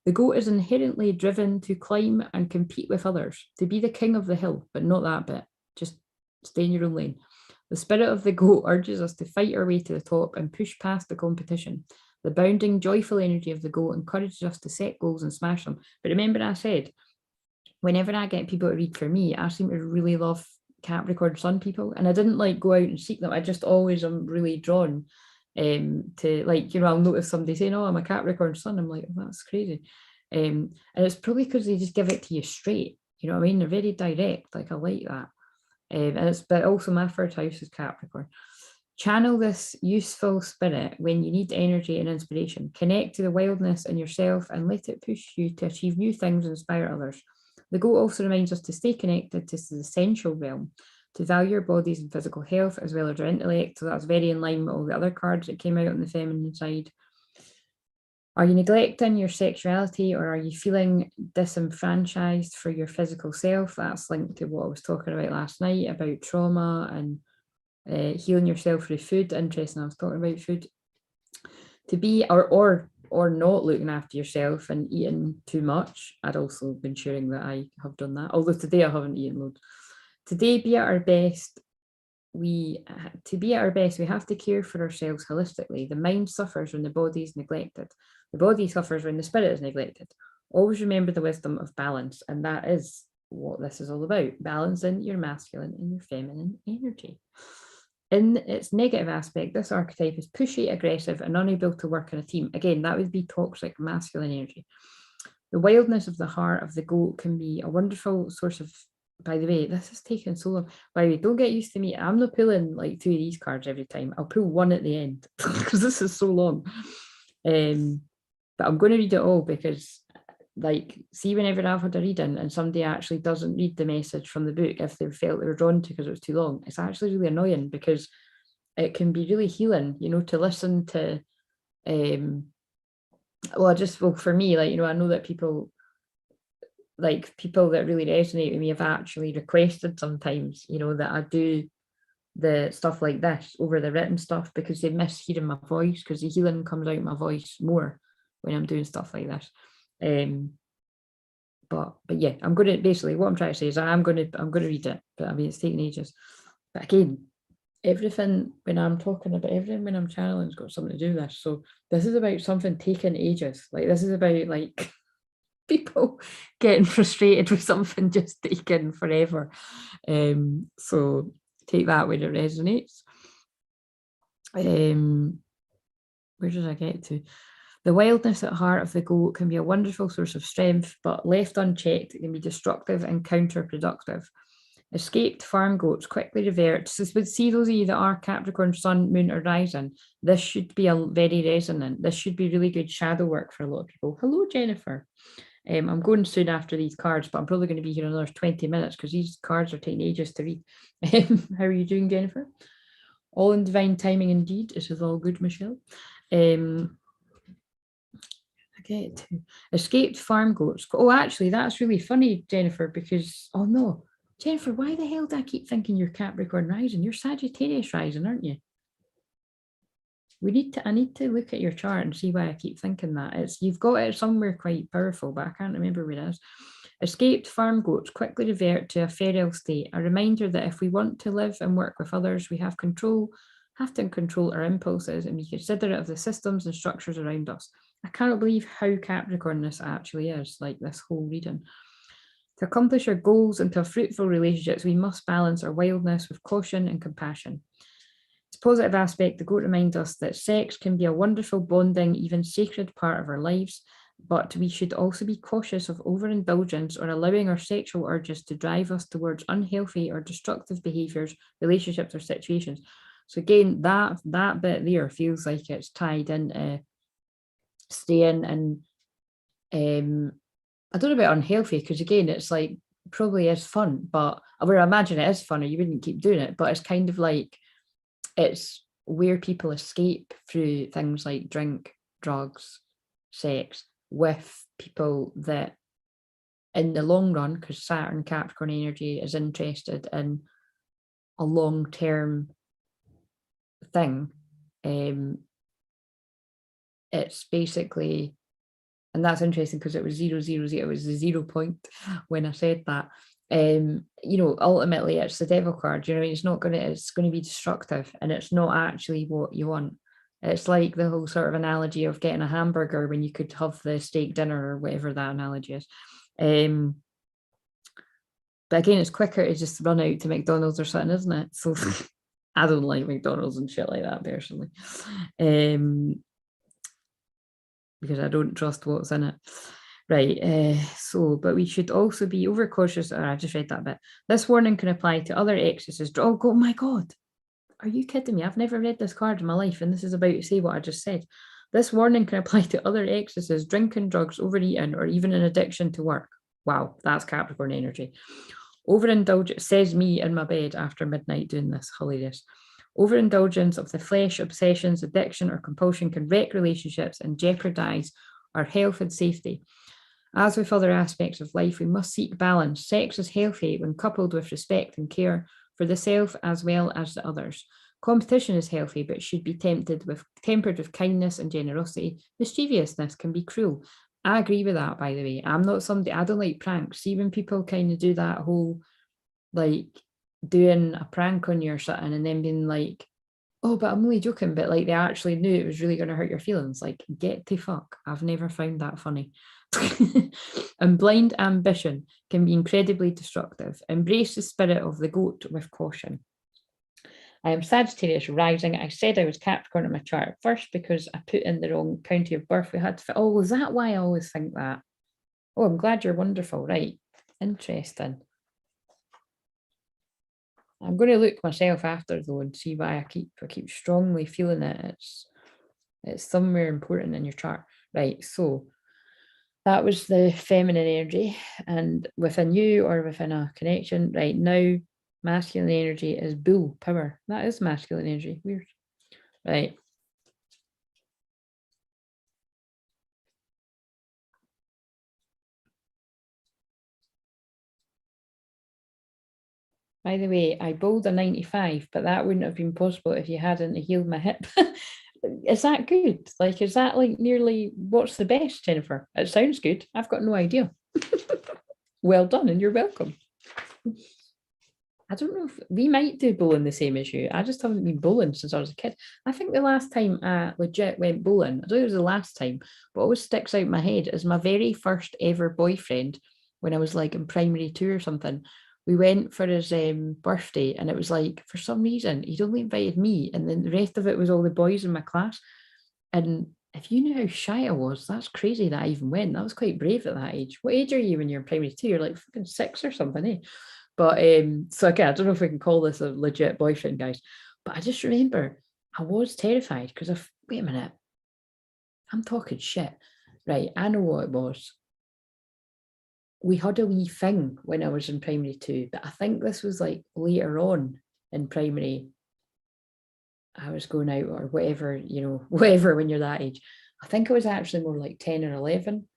The goat is inherently driven to climb and compete with others, to be the king of the hill, but not that bit. Just stay in your own lane. The spirit of the goat urges us to fight our way to the top and push past the competition. The bounding, joyful energy of the goat encourages us to set goals and smash them. But remember, I said, whenever I get people to read for me, I seem to really love Capricorn Sun people, and I didn't like go out and seek them. I just always am really drawn to, like, you know, I'll notice somebody saying, "Oh, I'm a Capricorn Sun." I'm like, oh, that's crazy, and it's probably because they just give it to you straight. You know what I mean? They're very direct. Like, I like that. But also my third house is Capricorn. Channel this useful spirit when you need energy and inspiration. Connect to the wildness in yourself and let it push you to achieve new things and inspire others. The goat also reminds us to stay connected to the essential realm, to value our bodies and physical health as well as our intellect. So that's very in line with all the other cards that came out on the feminine side. Are you neglecting your sexuality, or are you feeling disenfranchised for your physical self? That's linked to what I was talking about last night about trauma and healing yourself through food. Interesting, I was talking about food. To be or not looking after yourself and eating too much. I'd also been sharing that I have done that, although today I haven't eaten loads. Today, be at our best. To be at our best, we have to care for ourselves holistically. The mind suffers when the body is neglected. The body suffers when the spirit is neglected. Always remember the wisdom of balance, and that is what this is all about, balancing your masculine and your feminine energy. In its negative aspect, this archetype is pushy, aggressive, and unable to work in a team. Again, that would be toxic masculine energy. The wildness of the heart of the goat can be a wonderful source of, by the way, this is taking so long. By the way, don't get used to me. I'm not pulling like 2 of these cards every time. I'll pull one at the end because this is so long. But I'm going to read it all because, like, see, whenever I've had a reading and somebody actually doesn't read the message from the book if they felt they were drawn to because it was too long, it's actually really annoying because it can be really healing, you know, to listen to, for me, like, you know, I know that people that really resonate with me have actually requested sometimes, you know, that I do the stuff like this over the written stuff because they miss hearing my voice, because the healing comes out my voice more when I'm doing stuff like this. But yeah, I'm going to, basically what I'm trying to say is I'm going to read it, but I mean, it's taking ages. But again, everything when I'm channeling has got something to do with this. So this is about something taking ages. Like, this is about like people getting frustrated with something just taking forever. So take that when it resonates. Where did I get to? The wildness at heart of the goat can be a wonderful source of strength, but left unchecked, it can be destructive and counterproductive. Escaped farm goats quickly revert. So see those of you that are Capricorn, Sun, Moon, or Rising, this should be a very resonant. This should be really good shadow work for a lot of people. Hello, Jennifer. I'm going soon after these cards, but I'm probably going to be here another 20 minutes because these cards are taking ages to read. How are you doing, Jennifer? All in divine timing indeed. This is all good, Michelle. Escaped farm goats. Oh, actually, that's really funny, Jennifer, because, oh no, Jennifer, why the hell do I keep thinking you're Capricorn rising? You're Sagittarius rising, aren't you? I need to look at your chart and see why I keep thinking that. You've got it somewhere quite powerful, but I can't remember where it is. Escaped farm goats quickly revert to a feral state, a reminder that if we want to live and work with others, we have to control our impulses and be considerate of the systems and structures around us. I cannot believe how Capricorn this actually is, like this whole reading. To accomplish our goals and to have fruitful relationships, we must balance our wildness with caution and compassion. Its positive aspect, the goat reminds us that sex can be a wonderful, bonding, even sacred part of our lives, but we should also be cautious of overindulgence or allowing our sexual urges to drive us towards unhealthy or destructive behaviours, relationships, or situations. So again, that bit there feels like it's tied into staying and I don't know about unhealthy, because again, it's like probably is fun, but I would imagine it is fun or you wouldn't keep doing it, but it's kind of like it's where people escape through things like drink, drugs, sex, with people that in the long run, because Saturn Capricorn energy is interested in a long-term thing, it's basically, and that's interesting because it was 0, 0, 0, it was the 0 point when I said that. You know, ultimately it's the devil card, you know, it's going to be destructive, and it's not actually what you want. It's like the whole sort of analogy of getting a hamburger when you could have the steak dinner or whatever that analogy is. But again, it's quicker to just run out to McDonald's or something, isn't it? So I don't like McDonald's and shit like that personally. Because I don't trust what's in it. Right, but we should also be overcautious. I just read that bit. This warning can apply to other excesses. Oh my God, are you kidding me? I've never read this card in my life, and this is about to say what I just said. This warning can apply to other excesses, drinking, drugs, overeating, or even an addiction to work. Wow, that's Capricorn energy. Overindulgence, says me in my bed after midnight doing this, hilarious. Overindulgence of the flesh, obsessions, addiction, or compulsion can wreck relationships and jeopardize our health and safety. As with other aspects of life, we must seek balance. Sex is healthy when coupled with respect and care for the self as well as the others. Competition is healthy, but should be tempered with kindness and generosity. Mischievousness can be cruel. I agree with that, by the way. I'm not somebody, I don't like pranks. See, when people kind of do that whole, like, doing a prank on you or something and then being like, oh, but I'm only joking, but like they actually knew it was really going to hurt your feelings. Like, get the fuck. I've never found that funny. And blind ambition can be incredibly destructive. Embrace the spirit of the goat with caution. I am Sagittarius rising. I said I was Capricorn in my chart at first because I put in the wrong county of birth. We had to, oh, is that why I always think that? Oh, I'm glad you're wonderful. Right. Interesting. I'm going to look myself after though and see why I keep strongly feeling it. It's somewhere important in your chart. Right. So that was the feminine energy, and within you or within a connection right now, masculine energy is bull power. That is masculine energy. Weird. Right. By the way, I bowled a 95, but that wouldn't have been possible if you hadn't healed my hip. Is that good? Like, is that like nearly what's the best, Jennifer? It sounds good. I've got no idea. Well done, and you're welcome. I don't know if we might do bowling the same issue. I just haven't been bowling since I was a kid. I think the last time I legit went bowling, I don't know if it was the last time, but always sticks out in my head is my very first ever boyfriend when I was like in primary 2 or something. We went for his birthday, and it was like, for some reason, he'd only invited me, and then the rest of it was all the boys in my class. And if you knew how shy I was, that's crazy that I even went. That was quite brave at that age. What age are you when you're in primary 2? You're like fucking 6 or something, eh? But so okay, I don't know if we can call this a legit boyfriend, guys. But I just remember I was terrified because wait a minute, I'm talking shit. Right, I know what it was. We had a wee thing when I was in primary 2, but I think this was like later on in primary. I was going out or whatever, whatever when you're that age. I think I was actually more like 10 or 11.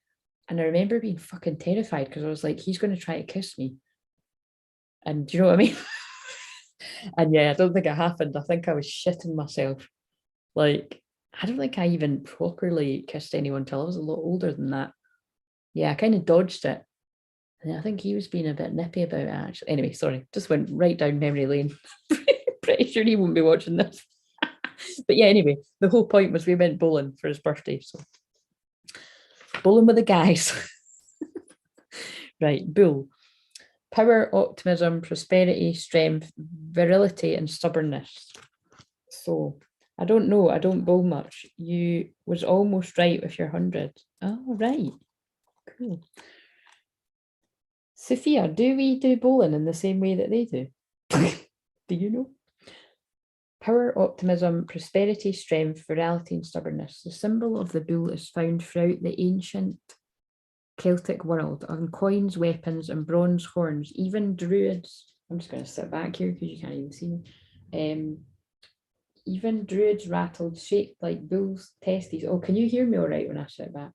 And I remember being fucking terrified because I was like, he's going to try to kiss me. And do you know what I mean? And yeah, I don't think it happened. I think I was shitting myself. Like, I don't think I even properly kissed anyone till I was a lot older than that. Yeah, I kind of dodged it. And I think he was being a bit nippy about it, actually. Anyway, sorry, just went right down memory lane. Pretty sure he won't be watching this. But yeah, anyway, the whole point was we went bowling for his birthday. So bowling with the guys. Right, bull. Power, optimism, prosperity, strength, virility, and stubbornness. So I don't know. I don't bowl much. You was almost right with your 100. Oh, right. Cool. Sophia, do we do bowling in the same way that they do? Do you know? Power, optimism, prosperity, strength, virality, and stubbornness. The symbol of the bull is found throughout the ancient Celtic world on coins, weapons, and bronze horns. Even druids. I'm just going to sit back here because you can't even see me. Even druids rattled, shaped like bulls' testes. Oh, can you hear me all right when I sit back?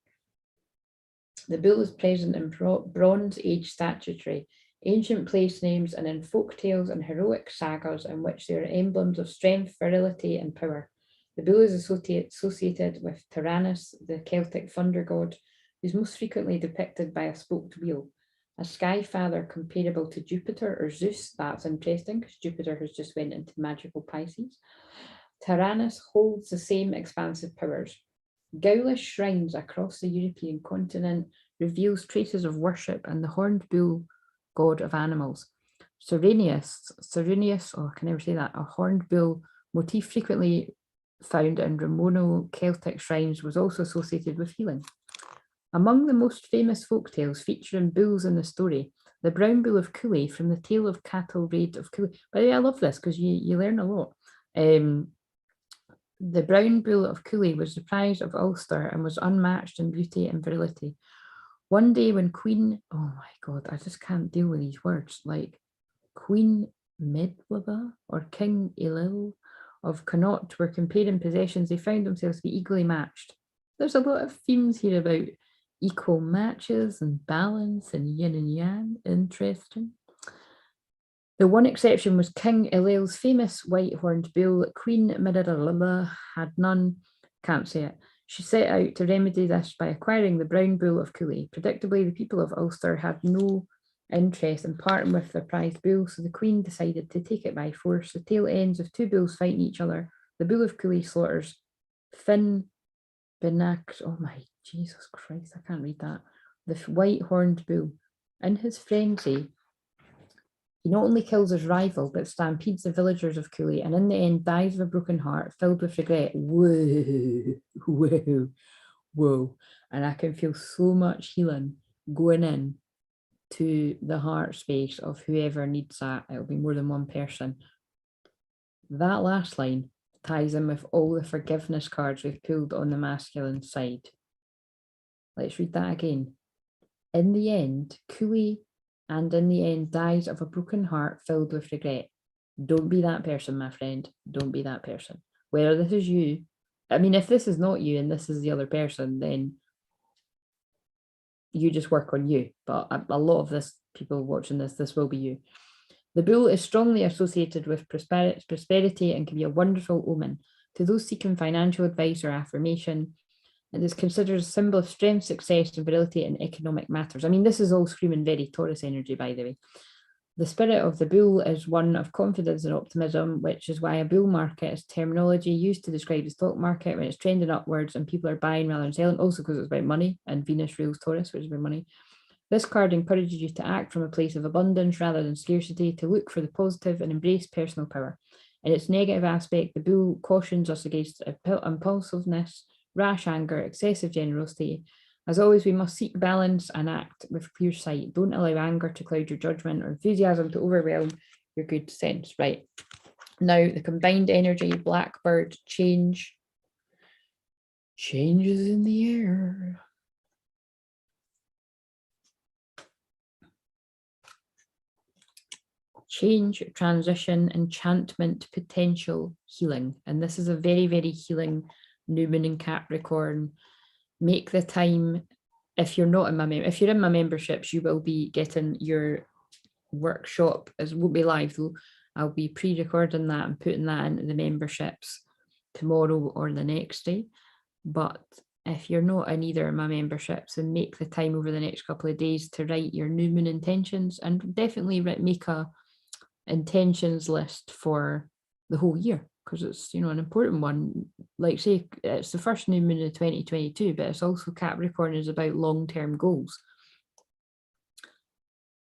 The bull is present in Bronze Age statuary, ancient place names, and in folk tales and heroic sagas in which they are emblems of strength, virility, and power. The bull is associated with Tyrannus, the Celtic thunder god, who is most frequently depicted by a spoked wheel. A sky father comparable to Jupiter or Zeus. That's interesting because Jupiter has just went into magical Pisces. Tyrannus holds the same expansive powers. Gaulish shrines across the European continent reveals traces of worship and the horned bull, god of animals. Cyrenius, oh, I can never say that, a horned bull motif frequently found in Romono Celtic shrines was also associated with healing. Among the most famous folk tales featuring bulls in the story, the brown bull of Cooley from the Tale of Cattle Raid of Cooley. By the way, I love this because you learn a lot. The brown bull of Cooley was the prize of Ulster and was unmatched in beauty and virility. One day when Queen, oh my God, I just can't deal with these words, like Queen Medwaba or King Elil of Connaught were comparing possessions, they found themselves to be equally matched. There's a lot of themes here about equal matches and balance and yin and yang. Interesting. The one exception was King Elil's famous white-horned bull. Queen Miralala had none. Can't say it. She set out to remedy this by acquiring the brown bull of Cooley. Predictably, the people of Ulster had no interest in parting with their prized bull, so the Queen decided to take it by force. The tail ends of two bulls fighting each other. The bull of Cooley slaughters Finn Benac. Oh my Jesus Christ, I can't read that. The white-horned bull. In his frenzy, he not only kills his rival, but stampedes the villagers of Cooley, and in the end dies of a broken heart, filled with regret. Whoa, whoa, whoa. And I can feel so much healing going in to the heart space of whoever needs that. It'll be more than one person. That last line ties in with all the forgiveness cards we've pulled on the masculine side. Let's read that again. In the end, Cooley, and in the end dies of a broken heart filled with regret. Don't be that person, my friend. Don't be that person. Whether this is you, I mean, if this is not you and this is the other person, then you just work on you. But a lot of this, people watching this will be you. The bull is strongly associated with prosperity and can be a wonderful omen. To those seeking financial advice or affirmation, it is considered a symbol of strength, success, and virility in economic matters. I mean, this is all screaming very Taurus energy, by the way. The spirit of the bull is one of confidence and optimism, which is why a bull market is terminology used to describe the stock market when it's trending upwards and people are buying rather than selling, also because it's about money, and Venus rules Taurus, which is about money. This card encourages you to act from a place of abundance rather than scarcity, to look for the positive and embrace personal power. In its negative aspect, the bull cautions us against impulsiveness, rash anger, excessive generosity. As always, we must seek balance and act with clear sight. Don't allow anger to cloud your judgment or enthusiasm to overwhelm your good sense. Right. Now, the combined energy, Blackbird, changes in the air. Change, transition, enchantment, potential, healing. And this is a very, very healing new moon in Capricorn. Make the time. If you're not in if you're in my memberships, you will be getting your workshop. It won't be live though. I'll be pre-recording that and putting that into the memberships tomorrow or the next day. But if you're not in either of my memberships, then make the time over the next couple of days to write your new moon intentions, and definitely make a intentions list for the whole year, because it's, an important one. Like, say it's the first new moon of 2022, but it's also Capricorn is about long-term goals.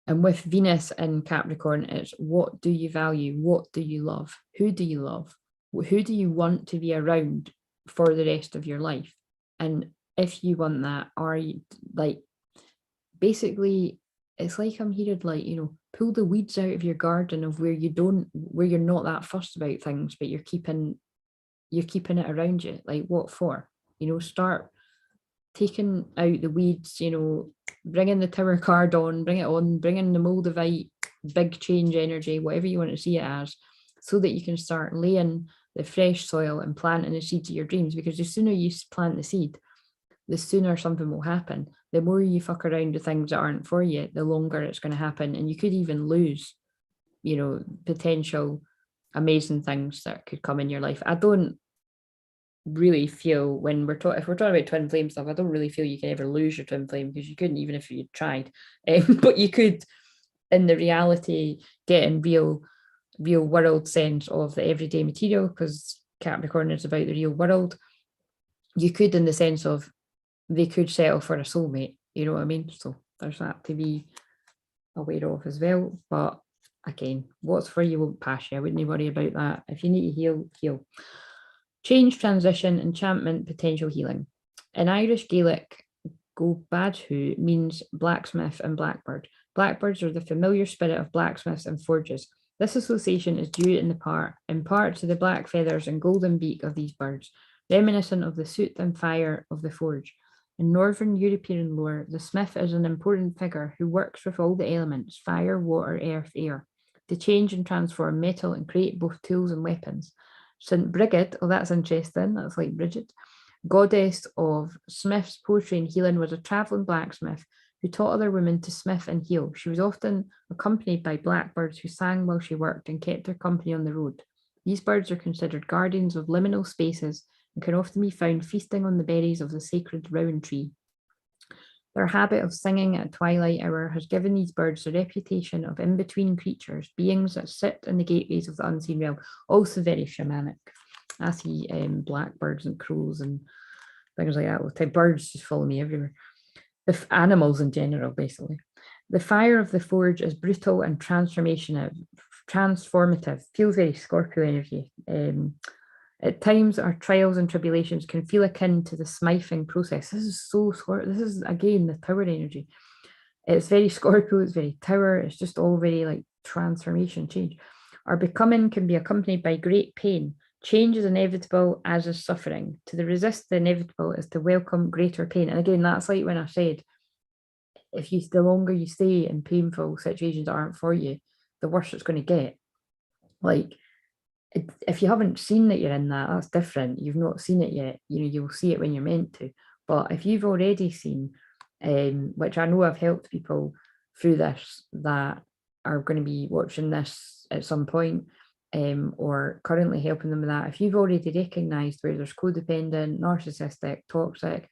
And with Venus in Capricorn, it's what do you value? What do you love? Who do you love? Who do you want to be around for the rest of your life? And if you want that, are you basically, it's like I'm hearing pull the weeds out of your garden of where you're not that fussed about things, but you're keeping it around you. Like, what for? Start taking out the weeds, bringing the Tower card on, bring in the Moldavite, big change energy, whatever you want to see it as, so that you can start laying the fresh soil and planting the seeds of your dreams. Because the sooner you plant the seed, the sooner something will happen. The more you fuck around with things that aren't for you, the longer it's going to happen. And you could even lose, potential amazing things that could come in your life. I don't really feel if we're talking about twin flame stuff, I don't really feel you can ever lose your twin flame, because you couldn't, even if you tried. But you could, in the reality, get in real world sense of the everyday material, because Capricorn is about the real world. You could, in the sense of they could settle for a soulmate, you know what I mean? So there's that to be aware of as well. But again, what's for you won't pass you. I wouldn't worry about that. If you need to heal, heal. Change, transition, enchantment, potential healing. In Irish Gaelic, go badhu means blacksmith and blackbird. Blackbirds are the familiar spirit of blacksmiths and forges. This association is due in part to the black feathers and golden beak of these birds, reminiscent of the soot and fire of the forge. In Northern European lore, the smith is an important figure who works with all the elements, fire, water, earth, air, to change and transform metal and create both tools and weapons. St. Brigid, oh, that's interesting. That's like Bridget. Goddess of smiths, poetry, and healing, was a traveling blacksmith who taught other women to smith and heal. She was often accompanied by blackbirds who sang while she worked and kept her company on the road. These birds are considered guardians of liminal spaces and can often be found feasting on the berries of the sacred rowan tree. Their habit of singing at twilight hour has given these birds the reputation of in-between creatures, beings that sit in the gateways of the unseen realm, also very shamanic. I see blackbirds and crows and things like that. The birds just follow me everywhere. The animals in general, basically. The fire of the forge is brutal and transformative. Feels very Scorpio energy. At times, our trials and tribulations can feel akin to the smithing process. This is so Scorpio. This is, again, the tower energy. It's very Scorpio, it's very tower. It's just all very like transformation, change. Our becoming can be accompanied by great pain. Change is inevitable, as is suffering. To resist the inevitable is to welcome greater pain. And again, that's like when I said, the longer you stay in painful situations that aren't for you, the worse it's going to get. Like, if you haven't seen that you're in that, that's different. You've not seen it yet. You'll see it when you're meant to. But if you've already seen, which I know I've helped people through this that are going to be watching this at some point, or currently helping them with that, if you've already recognized where there's codependent, narcissistic, toxic,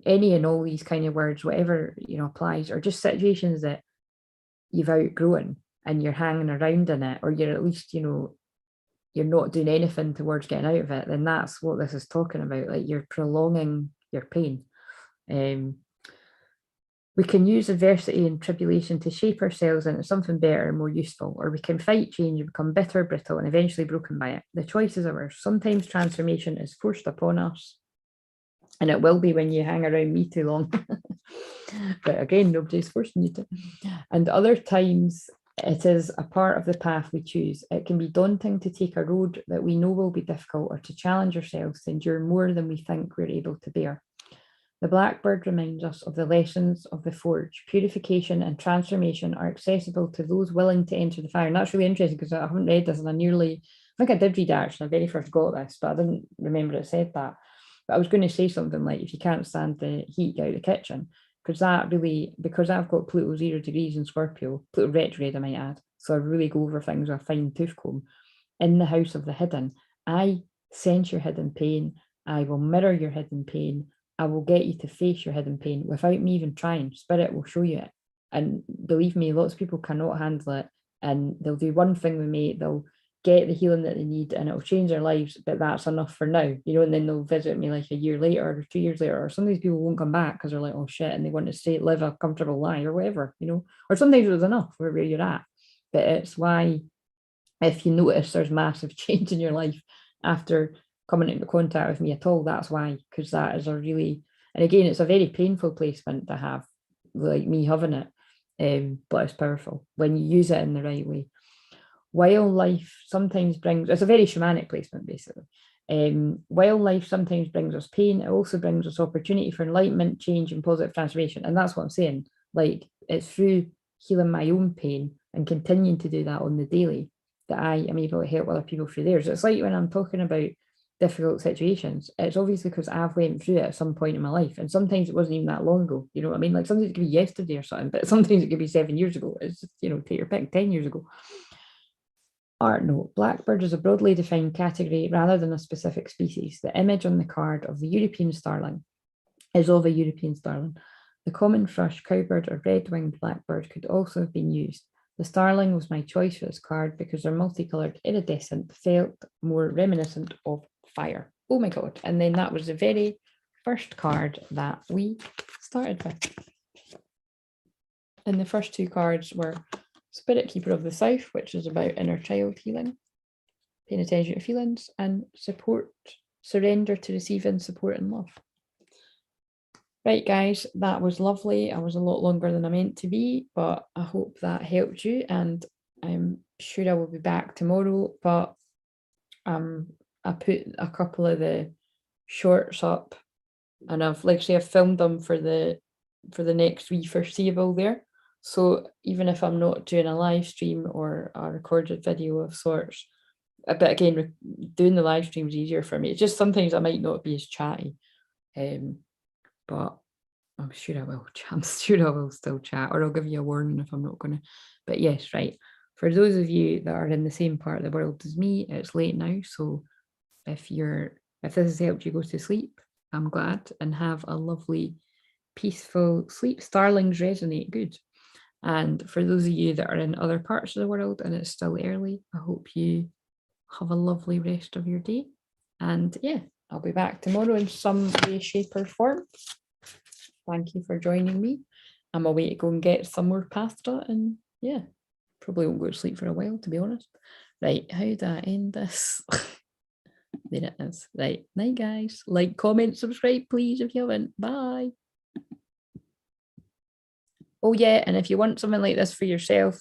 any and all these kind of words, whatever applies, or just situations that you've outgrown and you're hanging around in it, or you're at least you're not doing anything towards getting out of it, then that's what this is talking about. Like, you're prolonging your pain. We can use adversity and tribulation to shape ourselves into something better and more useful, or we can fight change and become bitter, brittle, and eventually broken by it. The choice is ours. Sometimes transformation is forced upon us, and it will be when you hang around me too long. But again, nobody's forcing you to. And other times, it is a part of the path we choose. It can be daunting to take a road that we know will be difficult, or to challenge ourselves to endure more than we think we're able to bear. The blackbird reminds us of the lessons of the forge. Purification and transformation are accessible to those willing to enter the fire. And that's really interesting, because I haven't read this, and I think I did read it actually. I very first got this, but I didn't remember it said that. But I was going to say something like, if you can't stand the heat, get out of the kitchen. Because I've got Pluto 0 degrees in Scorpio, Pluto retrograde, I might add. So I really go over things with a fine tooth comb. In the house of the hidden, I sense your hidden pain. I will mirror your hidden pain. I will get you to face your hidden pain without me even trying. Spirit will show you it. And believe me, lots of people cannot handle it. And they'll do one thing with me. They'll get the healing that they need and it'll change their lives, but that's enough for now, and then they'll visit me like a year later or 2 years later, or some of these people won't come back because they're like, oh shit, and they want to live a comfortable life or whatever, or sometimes it's enough where you're at. But it's why, if you notice there's massive change in your life after coming into contact with me at all, that's why, because that is and again, it's a very painful placement to have, like me having it, but it's powerful when you use it in the right way. While life sometimes brings, it's a very shamanic placement, basically. While life sometimes brings us pain, it also brings us opportunity for enlightenment, change, and positive transformation. And that's what I'm saying. Like, it's through healing my own pain and continuing to do that on the daily that I am able to help other people through theirs. It's like when I'm talking about difficult situations, it's obviously because I've went through it at some point in my life. And sometimes it wasn't even that long ago. You know what I mean? Like, sometimes it could be yesterday or something, but sometimes it could be 7 years ago. It's just, take your pick, 10 years ago. Art note: blackbird is a broadly defined category rather than a specific species. The image on the card of the European starling is of a European starling. The common thrush, cowbird, or red-winged blackbird could also have been used. The starling was my choice for this card because they're multicolored, iridescent, felt more reminiscent of fire. Oh my god. And then that was the very first card that we started with. And the first two cards were Spirit Keeper of the South, which is about inner child healing, paying attention to feelings, and support, surrender to receiving support and love. Right, guys, that was lovely. I was a lot longer than I meant to be, but I hope that helped you, and I'm sure I will be back tomorrow, but I put a couple of the shorts up, and I've filmed them for the next wee foreseeable there. So even if I'm not doing a live stream or a recorded video of sorts, but again, doing the live streams easier for me. It's just sometimes I might not be as chatty, but I'm sure I will. I'm sure I will still chat, or I'll give you a warning if I'm not going to. But yes, right. For those of you that are in the same part of the world as me, it's late now. So if this has helped you go to sleep, I'm glad, and have a lovely, peaceful sleep. Starlings resonate good. And for those of you that are in other parts of the world and it's still early, I hope you have a lovely rest of your day. And yeah, I'll be back tomorrow in some way, shape, or form. Thank you for joining me. I'm away to go and get some more pasta, and yeah, probably won't go to sleep for a while, to be honest. Right, how do I end this? There it is. Right, night, guys. Like, comment, subscribe, please, if you haven't. Bye. Oh yeah, and if you want something like this for yourself,